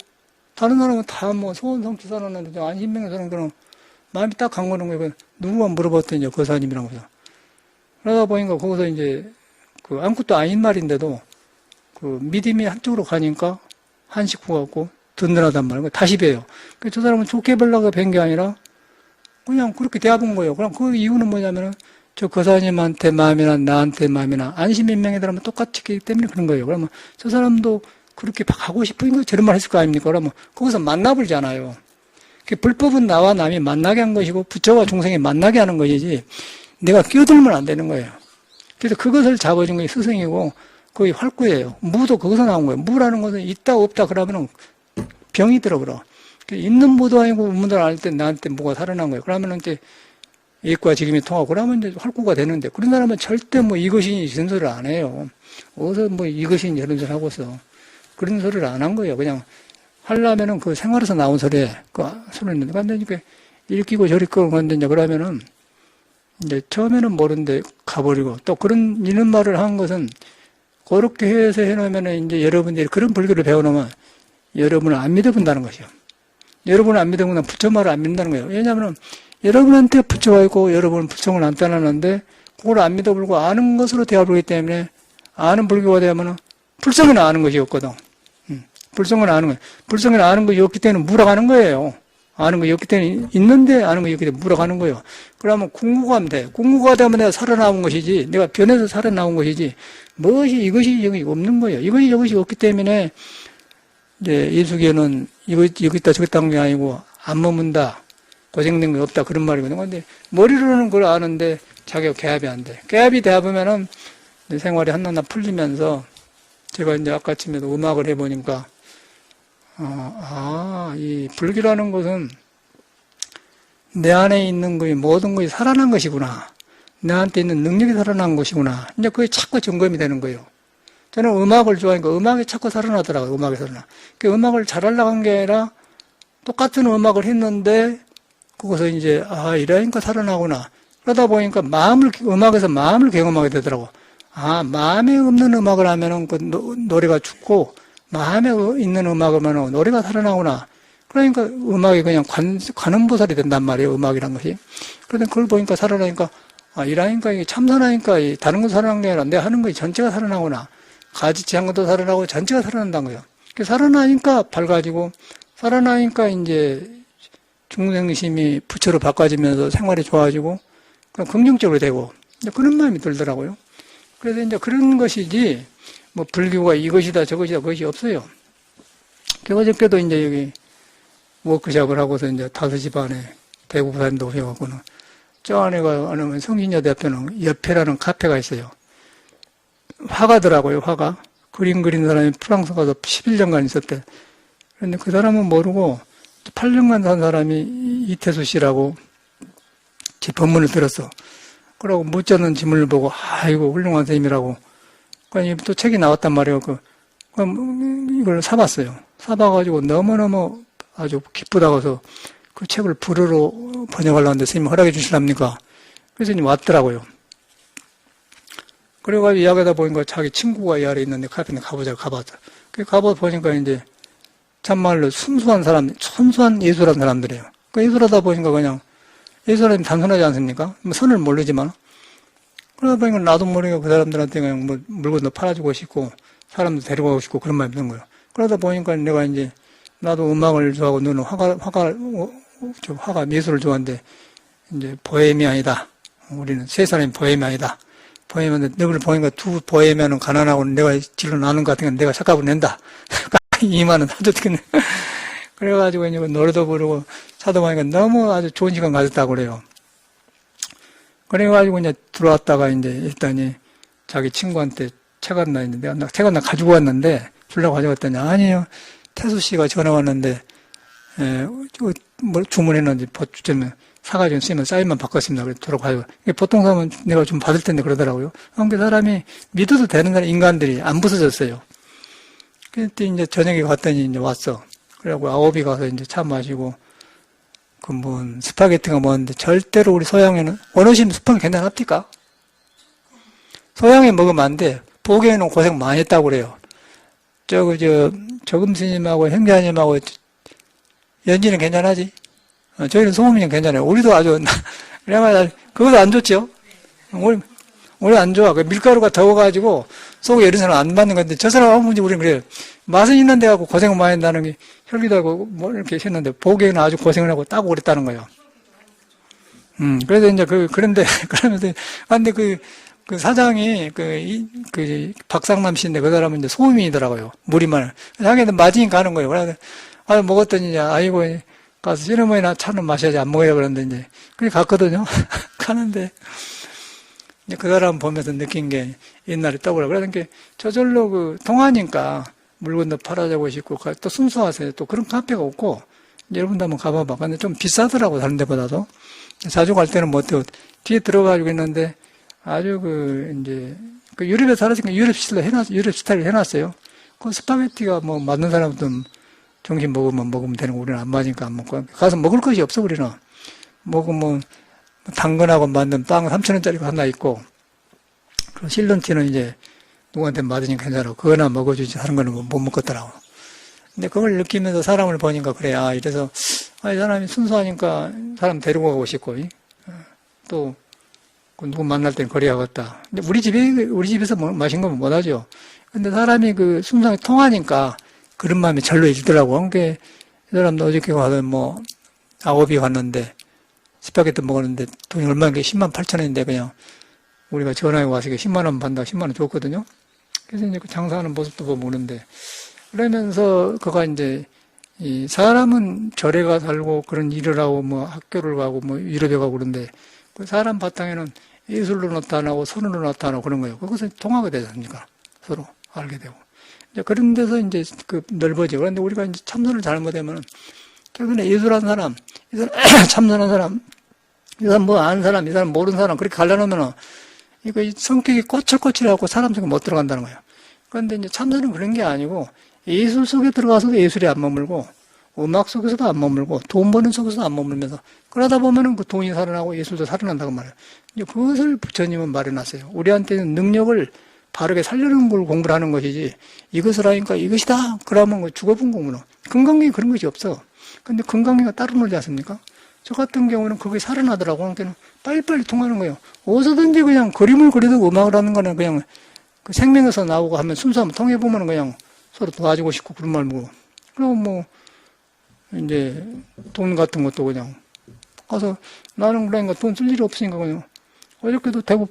다른 사람은 다 뭐 소원 성취 살았는데 안심명의 사람들은 마음이 딱 간 거는 거예요. 누구가 물어봤더니 거사님이라고 해서. 그러다 보니까 거기서 이제 그 아무것도 아닌 말인데도 그 믿음이 한쪽으로 가니까 한 식구 같고 든든하단 말이에요. 다시 봬요. 저 사람은 좋게 보려고 뵌 게 아니라 그냥 그렇게 대해본 거예요. 그럼 그 이유는 뭐냐면은 저 거사님한테 마음이나 나한테 마음이나 안심인명이라면 똑같기 때문에 그런 거예요. 그러면 저 사람도 그렇게 하고 싶으니까 저런 말 했을 거 아닙니까? 그러면 거기서 만나버리잖아요. 불법은 나와 남이 만나게 한 것이고 부처와 중생이 만나게 하는 것이지 내가 끼어들면 안 되는 거예요. 그래서 그것을 잡아준 것이 스승이고 거의 활구예요. 무도 거기서 나온 거예요. 무라는 것은 있다 없다 그러면은 병이 들어버려. 있는 무도 아니고 없는 알 때 나한테 뭐가 살아난 거예요. 그러면은 이제 이익과 직임이 통하고 그러면 이제 활구가 되는데 그런 사람은 절대 뭐 이것이 이런 소리를 안 해요. 어디서 뭐 이것이 이런 소리를 하고서 그런 소리를 안 한 거예요. 그냥 하려면은 그 생활에서 나온 소리에 그 소리는 근데 읽히고 저리고 건데 그러면은 이제 처음에는 모르는데 가버리고 또 그런 이런 말을 한 것은 그렇게 해서 해놓으면은 이제 여러분들이 그런 불교를 배워놓으면 여러분을 안 믿어본다는 것이요. 여러분을 안 믿으면 부처 말을 안 믿는다는 거예요. 왜냐하면 여러분한테 부처가 있고 여러분은 부처를 안 떠나는데 그걸 안 믿어버리고 아는 것으로 대화하기 때문에 아는 불교가 되면은 불성은 아는 것이 없거든. 불성은 아는 거예요. 불성은 아는 것이 없기 때문에 물어가는 거예요. 아는 것이 없기 때문에 있는데 아는 것이 없기 때문에 물어가는 거예요. 그러면 궁구가 하면 돼. 궁구가 되면 내가 살아나온 것이지 내가 변해서 살아나온 것이지 무엇이 이것이 여기 없는 거예요. 이것이 저것이 없기 때문에 이제 예수계는 이거 있다 저거 있다는 게 아니고 안 머문다. 고생된 게 없다. 그런 말이거든요. 근데 머리로는 그걸 아는데 자기가 개합이 안 돼. 개합이 되다 보면은 생활이 하나하나 풀리면서 제가 이제 아까쯤에도 음악을 해보니까 이 불교라는 것은 내 안에 있는 것이 모든 것이 살아난 것이구나. 나한테 있는 능력이 살아난 것이구나. 이제 그게 자꾸 점검이 되는 거예요. 저는 음악을 좋아하니까 음악이 자꾸 살아나더라고요. 음악이 살아나. 그 음악을 잘하려고 한 게 아니라 똑같은 음악을 했는데 거기서 이제 이러니까 살아나구나. 그러다 보니까 음악에서 마음을 경험하게 되더라고. 마음에 없는 음악을 하면은 그 노래가 죽고 마음에 있는 음악을 하면 노래가 살아나구나. 그러니까 음악이 그냥 관음보살이 된단 말이에요. 음악이란 것이. 그런데 그걸 보니까 살아나니까 이라니까 이게 참선하니까 다른 거 살아난 게 아니라 내가 하는 것이 전체가 살아나구나. 가지치 한 것도 살아나고 전체가 살아난다는 거예요. 살아나니까 밝아지고 살아나니까 이제 중생심이 부처로 바꿔지면서 생활이 좋아지고 긍정적으로 되고 그런 마음이 들더라고요. 그래서 이제 그런 것이지 뭐 불교가 이것이다 저것이다 그것이 없어요. 어저께도 이제 여기 워크숍을 하고서 이제 5시 반에 대구부산도 오셔갖고는 저 안에가 아니면 성신여대 앞에는 옆에라는 카페가 있어요. 화가더라고요. 화가 그림 그리는 사람이 프랑스 가서 11년간 있었대. 그런데 그 사람은 모르고 8년간 산 사람이 이태수 씨라고 제 법문을 들었어. 그러고 못자는 짐을 보고 아이고 훌륭한 선생님이라고. 그러니까 또 책이 나왔단 말이에요. 이걸 사봤어요. 사봐가지고 너무너무 아주 기쁘다고 해서 그 책을 불어로 번역하려고 하는데 선생님 허락해 주시랍니까? 그래서 이제 왔더라고요. 그래가지고 이야기하다 보니까 자기 친구가 이 아래 있는데 카페에 가봤다. 가봐 보니까 이제 참말로 순수한 사람, 순수한 예술한 사람들이에요. 예술하다 보니까 그냥 예술하면 단순하지 않습니까? 뭐 선을 모르지만. 그러다 보니까 나도 모르게 그 사람들한테 그냥 뭐 물건도 팔아주고 싶고 사람도 데려가고 싶고 그런 마음이 드는 거예요. 그러다 보니까 내가 이제 나도 음악을 좋아하고 너는 화가 미술을 좋아하는데 이제 보헤미안이다. 우리는 세 사람이 보헤미안이다. 보헤미안, 너를 보니까 두 보헤미안은 가난하고 내가 질러 나는 것 같으니까 내가 삭값을 낸다. 2만원 사줬겠네. 그래가지고 이제 노래도 부르고 차도 마니까 너무 아주 좋은 시간 가졌다고 그래요. 그래가지고 이제 들어왔다가 이제 했더니 자기 친구한테 책 하나 있는데 내가 책 하나 가지고 왔는데 주려고 가져왔더니 아니요. 태수 씨가 전화 왔는데 뭘 주문했는지 주면 사가지고 쓰면 사인만 바꿨습니다. 그래서 들어가요. 보통 사람은 내가 좀 받을 텐데 그러더라고요. 그러니까 사람이 믿어도 되는 사람 인간들이 안 부서졌어요. 그때 이제 저녁에 갔더니 이제 왔어. 그래갖고 9시 가서 이제 차 마시고 스파게티가 먹었는데 절대로 우리 소양에는 어르신 스파게티 괜찮합니까? 소양에 먹으면 안 돼. 보기에는 고생 많이 했다고 그래요. 조금 스님하고 형제님하고 연지는 괜찮아지? 저희는 소음이 괜찮아요. 우리도 아주, 그래야 그것도 안 좋죠? 우리 안 좋아. 그 밀가루가 더워가지고 속에 이런 사람 안 맞는 건데 저 사람 아무지 우리는 그래요. 맛은 있는데 하고 고생을 많이 한다는 게 혈기도 하고 뭐 이렇게 했는데 보기에는 아주 고생을 하고 따고 그랬다는 거예요. 그래서 이제 그런데, 그러면서, 근데 그 사장이 박상남 씨인데 그 사람은 이제 소음인이더라고요. 무리만. 자기는 맞으니까 하는 거예요. 그래서, 먹었더니 이제, 아이고, 가서 시어머니나 차는 마셔야지 안 먹어야 그러는데 이제, 그래 갔거든요. 가는데, 이제 그 사람 보면서 느낀 게 옛날에 떠오르고. 그러니까 저절로 통하니까 물건도 팔아주고 싶고, 또 순수하세요. 또 그런 카페가 없고, 여러분도 한번 가봐봐. 근데 좀 비싸더라고, 다른 데보다도. 자주 갈 때는 뭐, 뒤에 들어가지고 있는데, 아주 이제, 유럽에 살았으니까 유럽 스타일을 해놨어요. 그 스파게티가 뭐, 맞는 사람은 정신 먹으면 되는 거, 우리는 안 맞으니까 안 먹고. 가서 먹을 것이 없어, 우리는. 먹으면, 당근하고 만든 빵 3,000원짜리가 하나 있고, 그 실런티는 이제, 누구한테 맞으니까 괜찮아. 그거나 먹어주지, 다른 거는 못 먹겠더라고. 근데 그걸 느끼면서 사람을 보니까 그래. 이래서 이 사람이 순수하니까 사람 데리고 가고 싶고 또 누구 만날 땐 그래야겠다. 근데 우리 집에서 마신 거면 못하죠. 근데 사람이 순수하게 통하니까 그런 마음이 절로 일더라고. 그러니까 이 사람도 어저께 가서 뭐 아홉이 갔는데 스파게티 먹었는데 돈이 얼마인게 10만 8천 원인데 그냥 우리가 전화해 와서 10만 원 받는다고 10만 원 줬거든요. 그래서 이제 그 장사하는 모습도 보고 오는데 그러면서 그가 이제 이 사람은 절에 가 살고 그런 일을 하고 뭐 학교를 가고 뭐 유럽에 가고 그런데 그 사람 바탕에는 예술로 나타나고 선으로 나타나고 그런 거예요. 그것은 통하게 되지 않습니까? 서로 알게 되고. 이제 그런 데서 이제 넓어지고. 그런데 우리가 이제 참선을 잘못하면 최근에 예술한 사람, 이 사람 참선한 사람, 이 사람 뭐 아는 사람, 이 사람 모르는 사람 그렇게 갈라놓으면은 이거 성격이 꼬칠꼬칠하고 사람 속에 못 들어간다는 거예요. 그런데 이제 참선은 그런 게 아니고 예술 속에 들어가서도 예술에 안 머물고 음악 속에서도 안 머물고 돈 버는 속에서도 안 머물면서 그러다 보면은 그 돈이 살아나고 예술도 살아난다고 말해요. 이제 그것을 부처님은 말해놨어요. 우리한테는 능력을 바르게 살려는 걸 공부를 하는 것이지 이것을 하니까 이것이다 그러면 죽어본 공부는 건강경에 그런 것이 없어. 근데 건강경가 따로 놀지 않습니까? 저 같은 경우는 그게 살아나더라고. 그러니까 빨리빨리 통하는 거예요. 어디서든지 그냥 그림을 그리고 음악을 하는 거는 그냥 그 생명에서 나오고 하면 순수하면 통해보면 그냥 서로 도와주고 싶고 그런 말 보고. 그리고 뭐, 이제 돈 같은 것도 그냥 가서 나는 그러니까 돈 쓸 일이 없으니까 그냥 어저께도 대구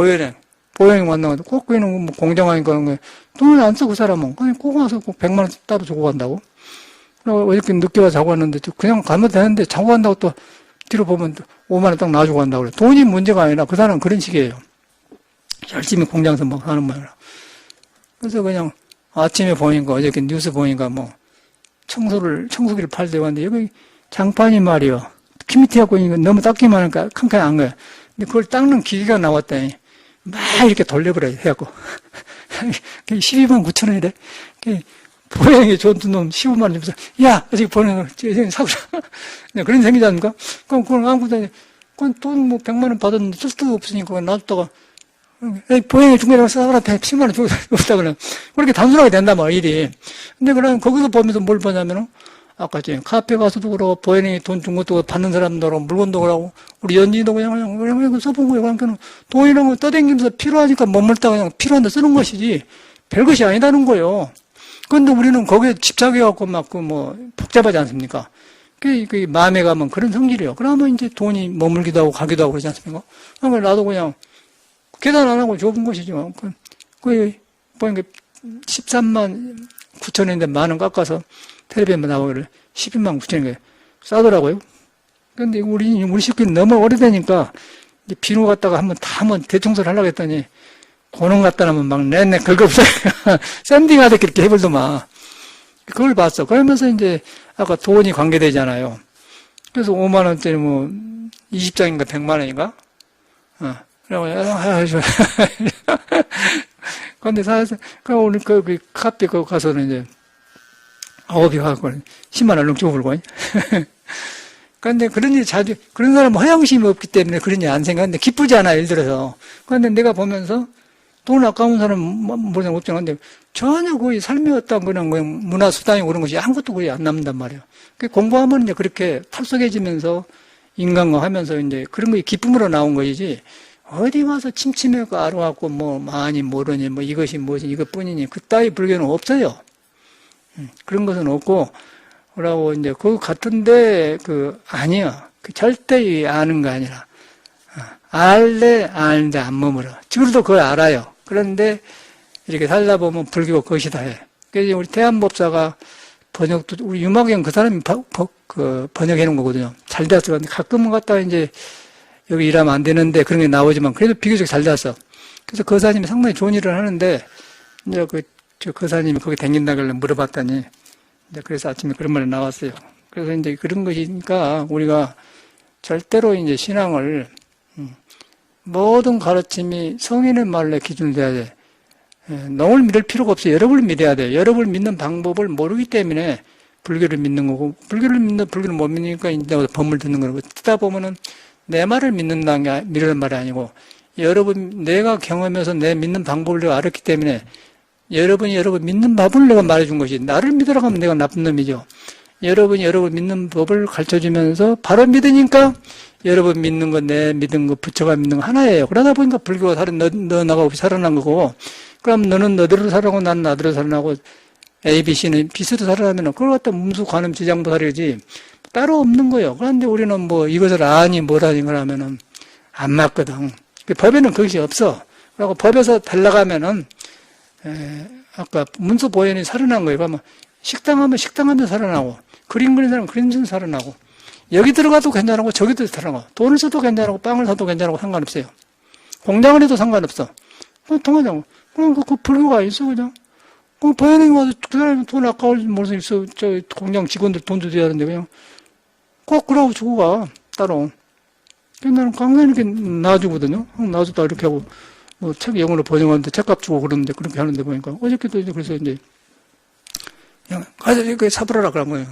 보현행 만나가지고 꼭 그는 뭐 공정하니까 돈을 안 쓰고 그 사람은 그냥 꼭 와서 꼭 100만 원 따로 주고 간다고. 그리고 어저께 늦게 와서 자고 왔는데 그냥 가면 되는데 자고 간다고 또 뒤로 보면 5만 원 딱 놔주고 간다고 그래. 돈이 문제가 아니라 그 사람은 그런 식이에요. 열심히 공장에서 막 하는 말이라. 그래서 그냥 아침에 보니까 어저께 뉴스 보니까 뭐 청소기를 팔대고 하는데 여기 장판이 말이요. 큐미티 갖고 있는 거 너무 닦기만 하니까 칸칸이 안 거야. 근데 그걸 닦는 기계가 나왔다니 막 이렇게 돌려버려야 해갖고 12만 9천 원이래. 보행이 좋은 놈 15만 원 주면서 야 어저께 보내는 거 사고자 그런 생기지 않습니까? 그럼 그걸 아무것도 그건 돈 뭐 100만 원 받았는데 쓸 데도 없으니까 놔뒀다가 보행이 중간에 사람한테 10만 원 주고 있다 그래. 그렇게 단순하게 된단 말이야, 일이. 근데 그럼 거기서 보면서 뭘 보냐면은, 아까 전에 카페 가서도 그러고, 보행이 돈 준 것도 받는 사람도 그러고, 물건도 그러고, 우리 연진이도 그냥 써본 거예요. 그러니까 돈이라는 거 떠댕기면서 필요하니까 머물다가 그냥 필요한데 쓰는 것이지, 별것이 아니다는 거예요. 그런데 우리는 거기에 집착해갖고 막 복잡하지 않습니까? 그 마음에 가면 그런 성질이에요. 그러면 이제 돈이 머물기도 하고 가기도 하고 그러지 않습니까? 그러니까 나도 그냥, 계산 안 하고 좁은 것이죠. 보니까 13만 9천 원인데 만 원 깎아서 텔레비전만 나오기를 12만 9천 원인가 싸더라고요. 근데 우리 식구는 너무 오래되니까 이제 비누 갖다가 한번 대청소를 하려고 했더니 고농 갖다 놓으면 막 내내 긁어버려요. 샌딩하듯 그렇게 해버리더만. 그걸 봤어. 그러면서 이제 아까 돈이 관계되잖아요. 그래서 5만 원짜리 20장인가 100만 원인가? 근데 사실, 오늘 그 카페 가서는 이제, 아홉이 가고, 10만 원 넘게 불고. 근데 그런 일 그런 사람은 허영심이 없기 때문에 그런 일 안 생각하는데 기쁘지 않아, 예를 들어서. 그런데 내가 보면서, 돈 아까운 사람은 모르는 없잖아. 근데 전혀 거의 삶의 어떤 그냥 문화수단이고 그런 것이 아무것도 거의 안 남는단 말이에요. 공부하면 이제 그렇게 털썩해지면서 인간과 하면서 이제 그런 게 기쁨으로 나온 것이지, 어디 와서 침침해가 알아갖고 뭐 많이 모르니 뭐 이것이 무엇이 이것뿐이니 그따위 불교는 없어요. 그런 것은 없고, 그러고 이제 그거 같은데 아니야. 절대 아는 거 아니라 알래 아는데 안 머물어. 지금도 그걸 알아요. 그런데 이렇게 살다 보면 불교가 것이다 해. 그래서 우리 대한법사가 번역도 우리 유마경 그 사람이 번역해 놓은 거거든요. 잘 됐어. 근데 가끔은 갔다가 이제 여기 일하면 안 되는데 그런 게 나오지만 그래도 비교적 잘 됐어. 그래서 그 사님이 상당히 좋은 일을 하는데 이제 그 사님이 거기 댕긴다길래 물어봤더니 이제 그래서 아침에 그런 말이 나왔어요. 그래서 이제 그런 것이니까 우리가 절대로 이제 신앙을 모든 가르침이 성인의 말로 기준이 돼야 돼. 너를 믿을 필요가 없어요. 여러분을 믿어야 돼요. 여러분을 믿는 방법을 모르기 때문에 불교를 믿는 거고, 불교를 못 믿으니까 이제 법을 듣는 거고, 듣다 보면은 내 말을 믿는다는 게, 믿으는 말이 아니고, 내가 경험해서 내 믿는 방법을 내가 알았기 때문에, 여러분 믿는 법을 내가 말해준 것이, 나를 믿으라고 하면 내가 나쁜 놈이죠. 여러분 믿는 법을 가르쳐 주면서 바로 믿으니까 여러분 믿는 거, 내 믿은 거, 부처가 믿는 거 하나예요. 그러다 보니까 불교가 너 나가 없이 살아난 거고, 그럼 너는 너대로 살아나고 나는 나대로 살아나고 A, B, C는 B대로 살아나면 그걸 갖다 문수, 관음, 지장보살이지 따로 없는 거예요. 그런데 우리는 뭐 이것을 아니 뭐라니 그러면은 안 맞거든. 법에는 그것이 없어. 그리고 법에서 달라가면은 아까 문수 보현이 살아난 거예요. 그러면 식당하면 식당하면 살아나고, 그림 그리는 사람은 그림 그리는 살아나고, 여기 들어가도 괜찮고 저기도 살아나고, 돈을 써도 괜찮고 빵을 사도 괜찮고 상관없어요. 공장을 해도 상관없어. 통하자고. 그럼 그 불교가 있어 그냥. 보현이 와서 그 사람이 돈 아까울 모르서 있어. 저 공장 직원들 돈도 줘야 하는데 그냥 꼭 그러고 주고 가 따로. 그래서 나는 강사 이렇게 놔주거든요. 놔줬다 이렇게 하고 뭐 책 영어로 번역하는데 책값 주고 그러는데 그렇게 하는데 보니까 어저께도 이제 그래서 이제 그냥 가서 이렇게 사버려라 그런 거예요.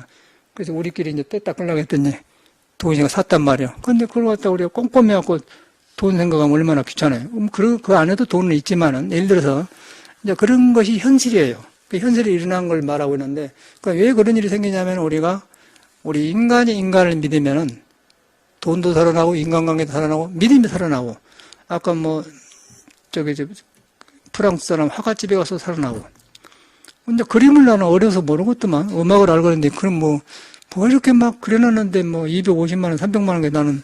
그래서 우리끼리 이제 떼 닦으려고 했더니 도시가 샀단 말이야. 근데 그걸 갖다 우리가 꼼꼼히 하고 돈 생각하면 얼마나 귀찮아요. 그 안에도 돈은 있지만은, 예를 들어서, 이제 그런 것이 현실이에요. 그 현실이 일어난 걸 말하고 있는데, 그러니까 왜 그런 일이 생기냐면, 우리 인간이 인간을 믿으면은, 돈도 살아나고, 인간관계도 살아나고, 믿음이 살아나고, 아까 프랑스 사람 화가집에 가서 살아나고. 근데 그림을 나는 어려서 모르겠더만, 음악을 알고 있는데, 그럼 뭐 이렇게 막 그려놨는데, 250만원, 300만원, 나는,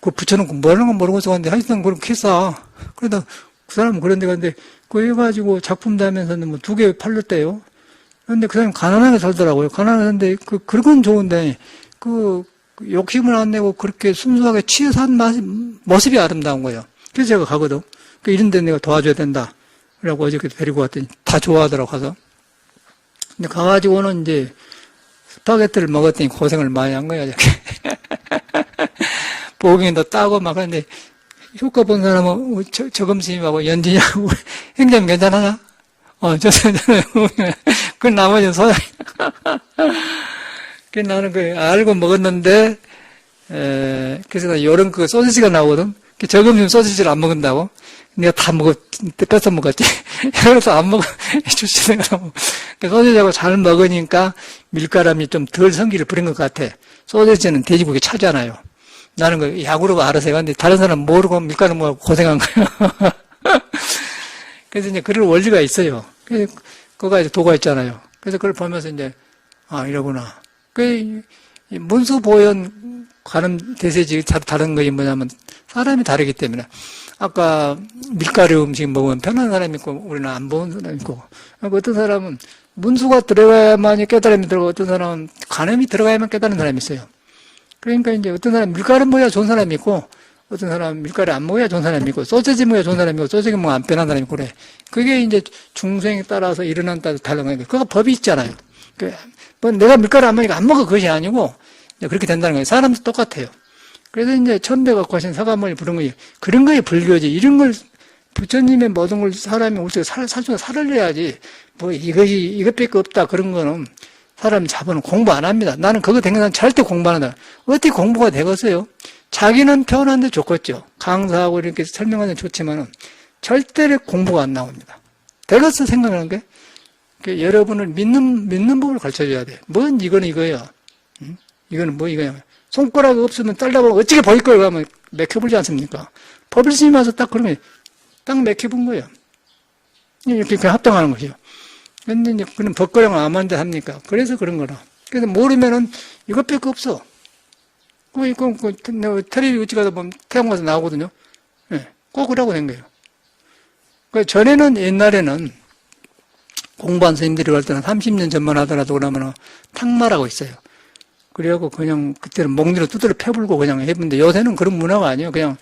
붙여놓고 뭐 하는 건 모르고서 갔는데 하여튼 그렇게 싸. 그러다 그 사람은 그런 데 갔는데 그거 해가지고 작품도 하면서는 2개 팔렸대요. 그런데 그 사람이 가난하게 살더라고요. 가난한데 그런 건 좋은데 욕심을 안 내고 그렇게 순수하게 취해서 한 모습이 아름다운 거예요. 그래서 제가 가거든. 이런 데 내가 도와줘야 된다. 그래갖고 어저께 데리고 왔더니 다 좋아하더라고 가서. 근데 가가지고는 이제 스파게티를 먹었더니 고생을 많이 한 거야. 보기도 따고 막 하는데, 효과 본 사람은 저금스님하고 연진이하고 행자님 괜찮아나? 괜찮아요. 그 나머지는 소양. 그 나는 알고 먹었는데, 그래서 나 요런 소시지가 나오거든. 저금스님 소시지를 안 먹는다고. 내가 다 뺏어 먹었지. 그래서 안 먹어. 주시더라고. 소시지하고 잘 먹으니까 밀가람이 좀 덜 성기를 부린 것 같아. 소시지는 돼지고기 차잖아요. 나는 약으로 알아서 해봤는데 다른 사람 모르고 밀가루 먹고 고생한 거예요. 그래서 이제 그럴 원리가 있어요. 그래서 그거가 이제 도가 있잖아요. 그래서 그걸 보면서 이제 이러구나. 문수 보현 관음 대세지 다른 것이 뭐냐면 사람이 다르기 때문에 아까 밀가루 음식 먹으면 편한 사람이 있고 우리는 안 먹는 사람이 있고 어떤 사람은 문수가 들어가야만이 깨달음이 들어가고 어떤 사람은 관음이 들어가야만 깨달은 사람이 있어요. 그러니까 이제 어떤 사람 밀가루 먹어야 좋은 사람이 있고, 어떤 사람 밀가루 안 먹어야 좋은 사람이 있고, 소세지 먹어야 좋은 사람이 있고, 소세지 먹으면 안 편한 사람이 있고, 그래. 그게 이제 중생에 따라서 일어난 따라 다른 거예요. 그거 법이 있잖아요. 내가 밀가루 안 먹으니까 안 먹어. 그것이 아니고, 그렇게 된다는 거예요. 사람도 똑같아요. 그래서 이제 천배 갖고 하신 사과머리 부른 거예요. 그런 거에 불교지. 이런 걸, 부처님의 모든 걸 사람이 우리가 살중에 살을 내야지. 이것밖에 없다. 그런 거는. 사람 잡으면 공부 안 합니다. 나는 그거 된 건 절대 공부 안 한다. 어떻게 공부가 되겠어요? 자기는 표현하는데 좋겠죠. 강사하고 이렇게 설명하는 데 좋지만은, 절대로 공부가 안 나옵니다. 대가서 생각하는 게 여러분을 믿는 법을 가르쳐줘야 돼. 뭔 이거는 이거야. 응? 이거는 뭐 이거야. 손가락 없으면 떨다보면 어떻게 보일 거예요? 하면 맥혀보지 않습니까? 법일스님 와서 딱 그러면 딱 맥혀본 거예요. 이렇게 합당하는 것이요. 근데 이제 그런 법거량을 아무한테 합니까? 그래서 그런 거라. 그래서 모르면은 이것밖에 없어. 텔레비 어찌 가다 보면 태양 가서 나오거든요. 네, 꼭 그러고 된 거예요. 전에는 옛날에는 공부한 선생님들이 갈 때는 30년 전만 하더라도 그러면 탁말하고 있어요. 그래갖고 그냥 그때는 몽니로 두드려 패불고 그냥 해본데 요새는 그런 문화가 아니에요. 그냥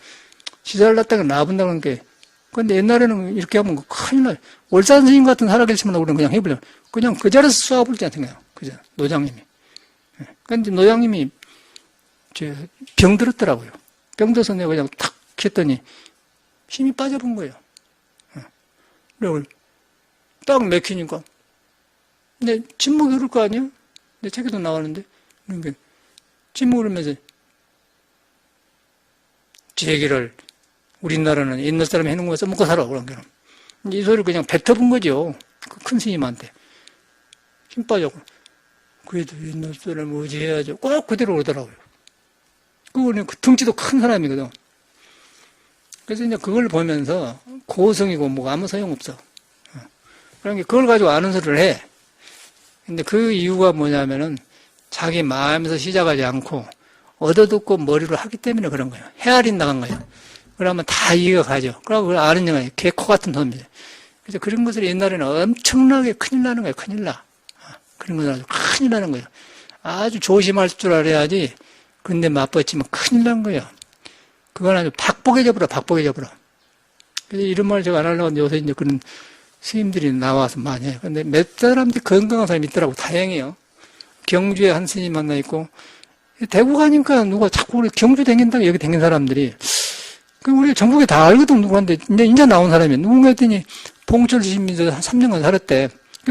시절 났다가 나본다는 게. 근데 옛날에는 이렇게 하면 큰일 나요. 월산 선생님 같은 살아계시면 우리는 그냥 해보려고. 그냥 그 자리에서 쏴볼지 않습니까? 그죠? 노장님이. 근데 노장님이 병 들었더라고요. 병 들어서 내가 그냥 탁 했더니 힘이 빠져본 거예요. 그리고 딱 맥히니까. 근데 침묵이 흐를 거 아니에요? 내 책에도 나왔는데. 그러니까 침묵을 하면서 제 얘기를 우리나라는 옛날 사람이 해놓은 거 써먹고 살아. 그런 게. 이 소리를 그냥 뱉어본 거죠. 그 큰 스님한테. 힘 빠졌고. 그래도 옛날 사람 어찌 해야죠. 꼭 그대로 오더라고요. 그거는 그 덩치도 큰 사람이거든. 그래서 이제 그걸 보면서 고성이고 뭐가 아무 소용없어. 그러니까 그걸 가지고 아는 소리를 해. 근데 그 이유가 뭐냐면은 자기 마음에서 시작하지 않고 얻어듣고 머리로 하기 때문에 그런 거예요. 헤아린 나간 거예요. 그러면 다 이해가 가죠. 그러고 그걸 아는 영혼이 개코 같은 놈이죠. 그래서 그런 것을 옛날에는 엄청나게 큰일 나는 거예요. 큰일 나. 그런 것은 아주 큰일 나는 거예요. 아주 조심할 줄 알아야지. 근데 맞벌치면 큰일 난 거예요. 그건 아주 박복해져버려. 그래서 이런 말 제가 안 하려고 하는데 요새 이제 그런 스님들이 나와서 많이 해요. 근데 몇 사람들이 건강한 사람이 있더라고. 다행이에요. 경주에 한 스님 하나 있고, 대구 가니까 누가 자꾸 우리 경주 댕긴다고 여기 댕긴 사람들이, 우리 전국에 다 알거든, 누구한테. 이제 나온 사람이. 누군가 했더니, 봉철 스님이 한 3년간 살았대.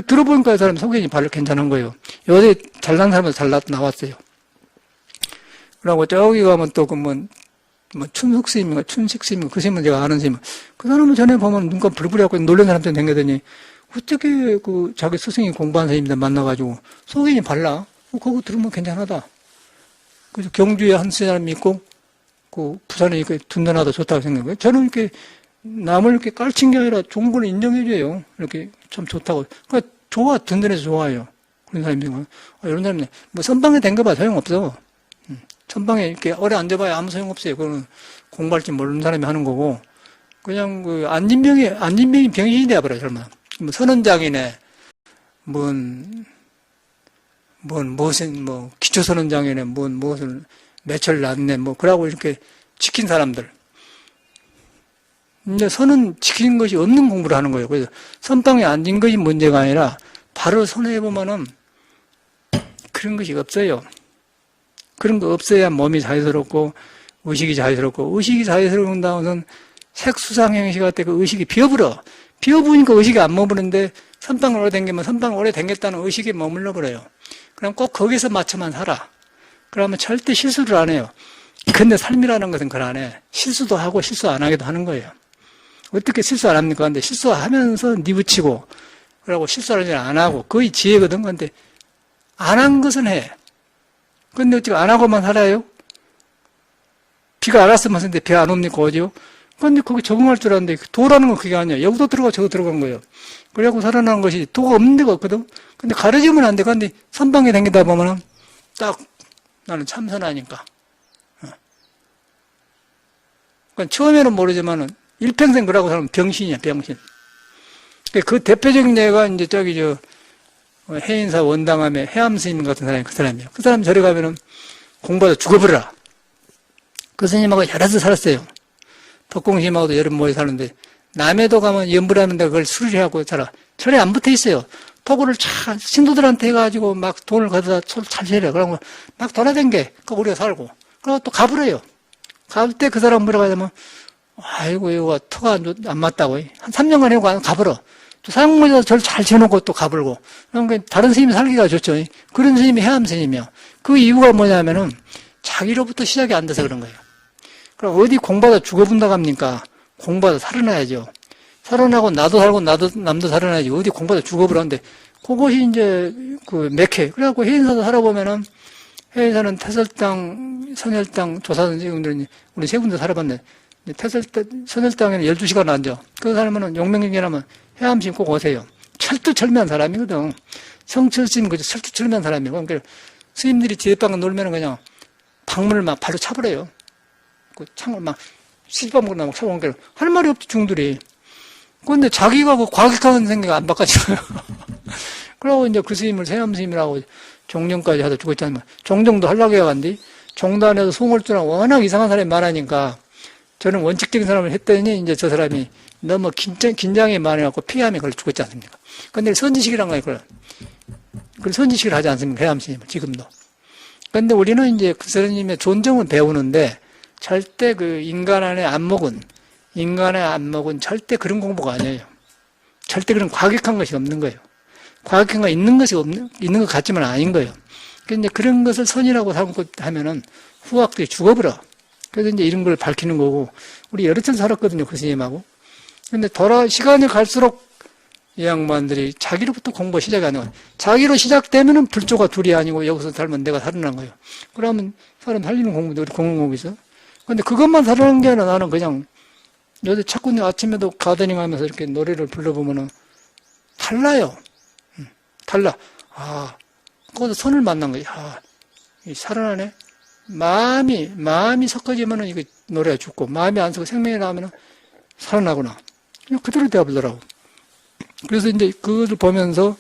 들어보니까 그 사람 소견이 별로 괜찮은 거예요. 요새 잘난 사람은 잘 나왔어요. 그러고 저기 가면 또 춘숙 스님인가, 춘식 스님인가, 그 스님은 제가 아는 스님. 그 사람은 전에 보면 눈감 부리부리하고 놀란 사람들 댕기더니, 어떻게 자기 스승이 공부한 스님들 만나가지고, 소견이 발라? 그거 들으면 괜찮하다. 그래서 경주에 한 사람이 있고, 부산에 이렇게 든든하다, 좋다고 생각해요. 저는 이렇게 남을 이렇게 깔친 게 아니라 좋은 걸 인정해줘요. 이렇게 참 좋다고. 그러니까 좋아, 든든해서 좋아요. 그런 사람이 이런 사람이, 선방에 댕겨봐 소용없어. 선방에 이렇게 오래 앉아봐야 아무 소용없어요. 그거는 공부할 줄 모르는 사람이 하는 거고, 그냥 안진병이 병신이 되어버려요, 설마. 선원장이네, 기초선원장이네, 무엇을 매철 났네, 그러고 이렇게 지킨 사람들. 이제 선은 지키는 것이 없는 공부를 하는 거예요. 그래서 선방에 앉은 것이 문제가 아니라, 바로 손해보면은 그런 것이 없어요. 그런 거 없어야 몸이 자유스럽고, 의식이 자유스럽고, 의식이 자유스러운 다음은 색수상행시 같은 그 의식이 비어버려. 비어보니까 의식이 안 머무는데, 선방을 오래 댕기면 선방을 오래 댕겼다는 의식이 머물러 버려요. 그럼 꼭 거기서 맞춰만 살아. 그러면 절대 실수를 안 해요. 근데 삶이라는 것은 그걸 안 해. 실수도 하고 실수 안 하기도 하는 거예요. 어떻게 실수 안 합니까? 근데 실수하면서 니부치고, 그러고 실수를 안 하고, 거의 지혜거든. 근데 안 한 것은 해. 근데 어찌 안 하고만 살아요? 비가 안 왔으면 하는데 비 안 옵니까? 오죠? 근데 거기 적응할 줄 알았는데, 도라는 건 그게 아니야. 여기도 들어가, 저기도 들어간 거예요. 그래갖고 살아나는 것이 도가 없는 데가 없거든? 근데 가려지면 안 돼. 근데 선방에 다니다 보면은, 딱, 나는 참선하니까. 그러니까 처음에는 모르지만은, 일평생 그러고 살면 병신이야, 병신. 그 대표적인 예가 이제 해인사 원당함에 해암스님 같은 사람이 그 사람이에요. 그 사람 저리 가면은 공부하다 죽어버려라. 그 스님하고 여러 살 살았어요. 덕공스님하고도 여러 모여 사는데, 남해도 가면 연불하는데 그걸 수리하고 살아. 절에 안 붙어 있어요. 토구를 신도들한테 해가지고 막 돈을 가져다 찰세려. 그러면 막 돌아댕겨. 그 우리가 살고. 그리고 또 가버려요. 갈 때 그 사람 뭐라고 하냐면, 아이고, 이거 터가 안 맞다고. 한 3년간 해고 가버려. 또 사용모자 절 잘 지어놓고 또 가버리고. 그러니까 다른 스님이 살기가 좋죠. 그런 스님이 해암 스님이요. 그 이유가 뭐냐면은 자기로부터 시작이 안 돼서 그런 거예요. 그럼 어디 공부하다 죽어본다고 합니까? 공부하다 살아나야죠. 살아나고 나도 살고 남도 살아나지 어디 공부하다 죽어버렸는데 그것이 이제 그 맥해. 그래갖고 해인사도 살아보면은 해인사는 태설당, 선열당 조사선생님들은 우리 세 군데 살아봤네. 선열당에는 12시간 앉아. 그 사람은 용맹경이라면 해암심 꼭 오세요. 철두철미한 사람이거든. 성철심 그저 철두철미한 사람이고. 그러니까 스님들이 지대방에 놀면은 그냥 방문을 막 발로 차버려요. 그 창을 막 시집방문을 막 차버리니까 할 말이 없지 중들이. 그런데 자기가 그 과격한 생각 안 바꿔줘요. 그러고 이제 그 스님을 세암스님이라고 종정까지 하다 죽었잖아요. 종정도 하려고 해간디 종단에서 송월주랑 워낙 이상한 사람이 많으니까 저는 원칙적인 사람을 했더니 이제 저 사람이 너무 긴장이 많아갖고 피암에 걸려 죽었지 않습니까? 근데 선지식이란 거예요, 그걸. 그 선지식을 하지 않습니까? 해암스님은 지금도. 근데 우리는 이제 그 스님의 존정은 배우는데 절대 그 인간의 안목은 절대 그런 공부가 아니에요. 절대 그런 과격한 것이 없는 거예요. 과격한 거 있는 것 같지만 아닌 거예요. 그런데 그런 것을 선이라고 삼고 하면은 후학들이 죽어버려. 그래서 이제 이런 걸 밝히는 거고, 우리 여러 차례 살았거든요, 그 스님하고. 근데 시간이 갈수록 이 양반들이 자기로부터 공부 시작하는 거예요. 자기로 시작되면은 불조가 둘이 아니고 여기서 살면 내가 살아난 거예요. 그러면 사람 살리는 공부도 우리 공부 공부 있어. 근데 그것만 살아난 게 아니라 나는 그냥 요새 자꾸 아침에도 가더닝 하면서 이렇게 노래를 불러보면은 달라요. 달라. 아, 거기서 선을 만난 거야. 아, 살아나네. 마음이 섞어지면은 이거 노래가 죽고, 마음이 안 섞어 생명이 나오면은 살아나구나. 그냥 그대로 되어버리더라고. 그래서 이제 그것을 보면서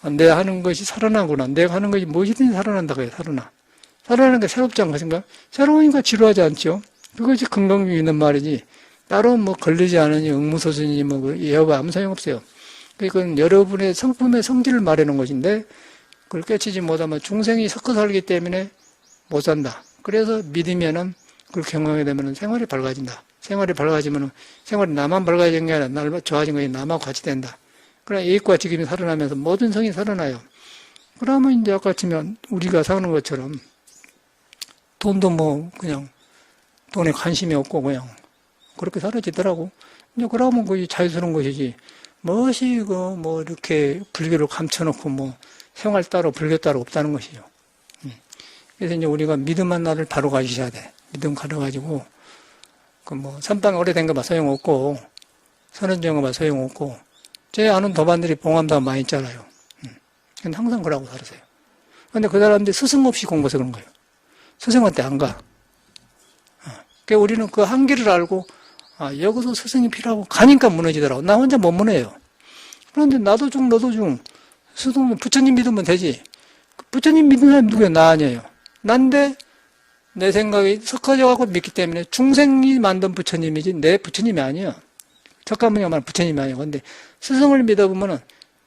내가 하는 것이 살아나구나. 내가 하는 것이 무엇이든지 살아난다고 해요. 살아나는 게 새롭지 않겠습니까? 새로우니까 지루하지 않죠. 그것이 건강미 있는 말이지. 따로 뭐 걸리지 않으니 응무소순이 뭐 예어가 아무 소용없어요. 그건 여러분의 성품의 성질을 말해놓은 것인데 그걸 깨치지 못하면 중생이 섞어 살기 때문에 못 산다. 그래서 믿으면은 그걸 경험하게 되면은 생활이 밝아진다. 생활이 밝아지면은 생활이 나만 밝아지는 게 아니라 날 좋아진 것이 나만 같이 된다. 그러나 이익과 직임이 살아나면서 모든 성이 살아나요. 그러면 이제 아까 치면 우리가 사는 것처럼 돈도 뭐 그냥 돈에 관심이 없고 그냥 그렇게 사라지더라고. 이제 그러면 그게 자유스러운 것이지. 무엇이 뭐 이렇게 불교를 감춰놓고 뭐 생활 따로 불교 따로 없다는 것이죠. 그래서 이제 우리가 믿음 하나를 바로 가지셔야 돼. 믿음 가져가지고 그 뭐 선방에 오래된 거 봐 소용없고 선언정어 봐 소용없고 제 아는 도반들이 봉암도 많이 있잖아요. 근데 항상 그러고 살았어요. 근데 그 사람들이 스승 없이 공부해서 그런 거예요. 스승한테 안 가. 그러니까 우리는 그 한계를 알고 여기서 스승이 필요하고 가니까 무너지더라고. 나 혼자 못 무너요. 그런데 나도 중 너도 중 스승은 부처님 믿으면 되지. 부처님 믿는 사람이 누구야? 나 아니에요. 난데 내 생각이 섞어져 갖고 믿기 때문에 중생이 만든 부처님이지 내 부처님이 아니야. 잠깐만요 말하면 부처님이 아니야. 근데 스승을 믿어보면은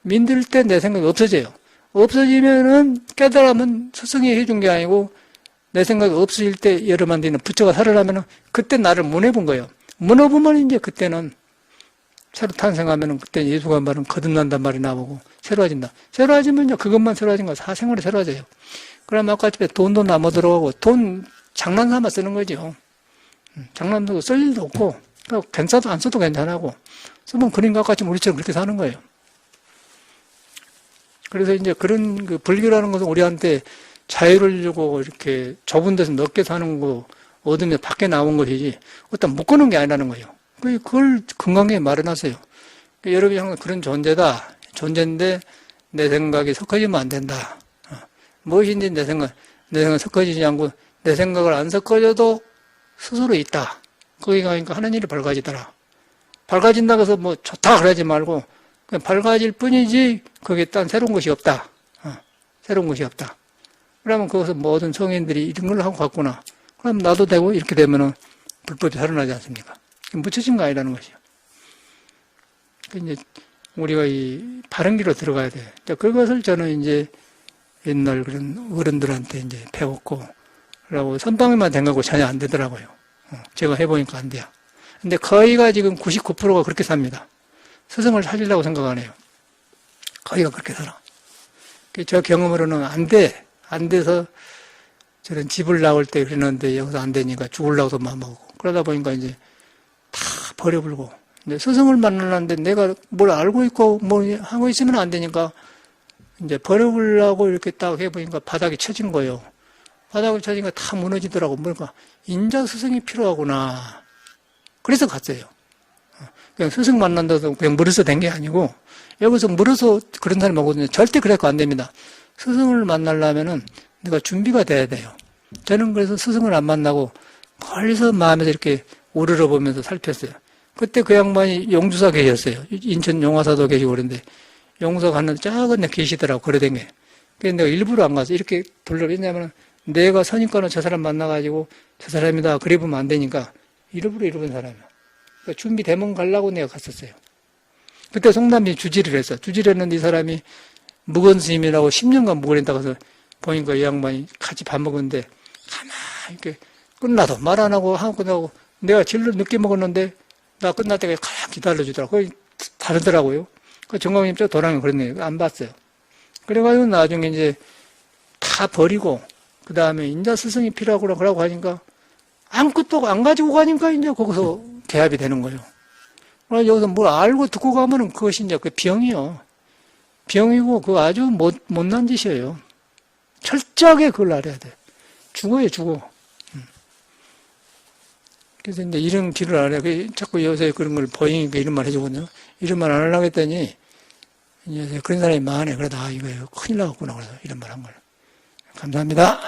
믿을 때 내 생각이 없어져요. 없어지면은 깨달으면 스승이 해준 게 아니고 내 생각이 없어질 때 여러분한테 있는 부처가 살아나면은 그때 나를 문해본 거예요. 문어보면 이제 그때는 새로 탄생하면은 그때 예수가 말은 거듭난단 말이 나오고 새로워진다. 새로워지면요 그것만 새로워진 거야. 사생활이 새로워져요. 그러면 아까 집에 돈도 남아 들어가고 돈 장난삼아 쓰는 거죠. 장난도 쓸 일도 없고 괜찮아도 안 써도 괜찮고 쓰면 그림과 같이 우리처럼 그렇게 사는 거예요. 그래서 이제 그런 그 불교라는 것은 우리한테 자유를 주고 이렇게 좁은 데서 넓게 사는 거 얻으면 밖에 나온 것이지 어떤 묶어놓은 게 아니라는 거예요. 그걸 건강하게 말해놨어요. 여러분이 항상 그런 존재다. 존재인데 내 생각이 섞어지면 안 된다. 무엇인지 내 생각 섞어지지 않고 내 생각을 안 섞어져도 스스로 있다. 거기 가니까 하는 일이 밝아지더라. 밝아진다고 해서 뭐 좋다 그러지 말고 그냥 밝아질 뿐이지 거기에 딴 새로운 것이 없다. 새로운 것이 없다. 그러면 거기서 모든 성인들이 이런 걸 하고 갔구나. 그럼 나도 되고 이렇게 되면은 불법이 살아나지 않습니까? 묻혀진 거 아니라는 것이요. 이제 우리가 이 바른 길로 들어가야 돼. 그것을 저는 이제 옛날 그런 어른들한테 이제 배웠고, 그러고 선방에만 된 거고 전혀 안 되더라고요. 제가 해보니까 안 돼요. 근데 거의가 지금 99%가 그렇게 삽니다. 스승을 살리려고 생각 안 해요. 거의가 그렇게 살아. 저 경험으로는 안 돼. 안 돼서 저는 집을 나올 때 그랬는데 여기서 안 되니까 죽으려고도 마음먹고 그러다 보니까 이제 다 버려버리고 근데 스승을 만나는데 내가 뭘 알고 있고 뭘 하고 있으면 안 되니까 이제 버려보려고 이렇게 딱 해보니까 바닥이 쳐진 거예요. 바닥을 쳐지니까 다 무너지더라고. 뭐니까 인자 스승이 필요하구나. 그래서 갔어요. 그냥 스승 만난다고 그냥 물어서 된 게 아니고 여기서 물어서 그런 사람이 오거든요. 절대 그래서 안 됩니다. 스승을 만나려면은 내가 준비가 돼야 돼요. 저는 그래서 스승을 안 만나고 멀리서 마음에서 이렇게 우러러 보면서 살폈어요. 그때 그 양반이 용주사 계셨어요. 인천 용화사도 계시고 그런데 용서 갔는데 작은 데 계시더라고, 거래된 게. 그래서 내가 일부러 안 가서 이렇게 왜냐면 내가 선입관을 저 사람 만나가지고 저 사람이다. 그래 보면 안 되니까 일부러 이러는 사람이야. 그러니까 준비되면 가려고 내가 갔었어요. 그때 송남이 주지를 했어. 주지를 했는데 이 사람이 묵은 스님이라고 10년간 묵을 했다고 해서 보니까 이 양반이 같이 밥 먹었는데 가만히 이렇게 끝나도 말 안 하고 하고 끝나고 내가 질로 늦게 먹었는데 나 끝날 때까지 가만히 기다려주더라고. 거의 다르더라고요. 그 정광님 저 도랑이 그랬네요. 안 봤어요. 그래가지고 나중에 이제 다 버리고 그 다음에 인자 스승이 필요하구나 그러고 하니까 아무것도 안 가지고 가니까 이제 거기서 개합이 되는 거예요. 그래서 여기서 뭘 알고 듣고 가면은 그것이 이제 그 병이요. 병이고 그거 아주 못난 짓이에요. 철저하게 그걸 알아야 돼. 죽어요, 죽어. 그래서 이제 이런 길을 알아야 돼. 자꾸 요새 그런 걸 보이니까 이런 말 해주거든요. 이런 말 안 하려고 했더니 이제 그런 사람이 많아요. 그러다 이거 큰일 나겠구나. 그래서 이런 말 한 거예요. 감사합니다.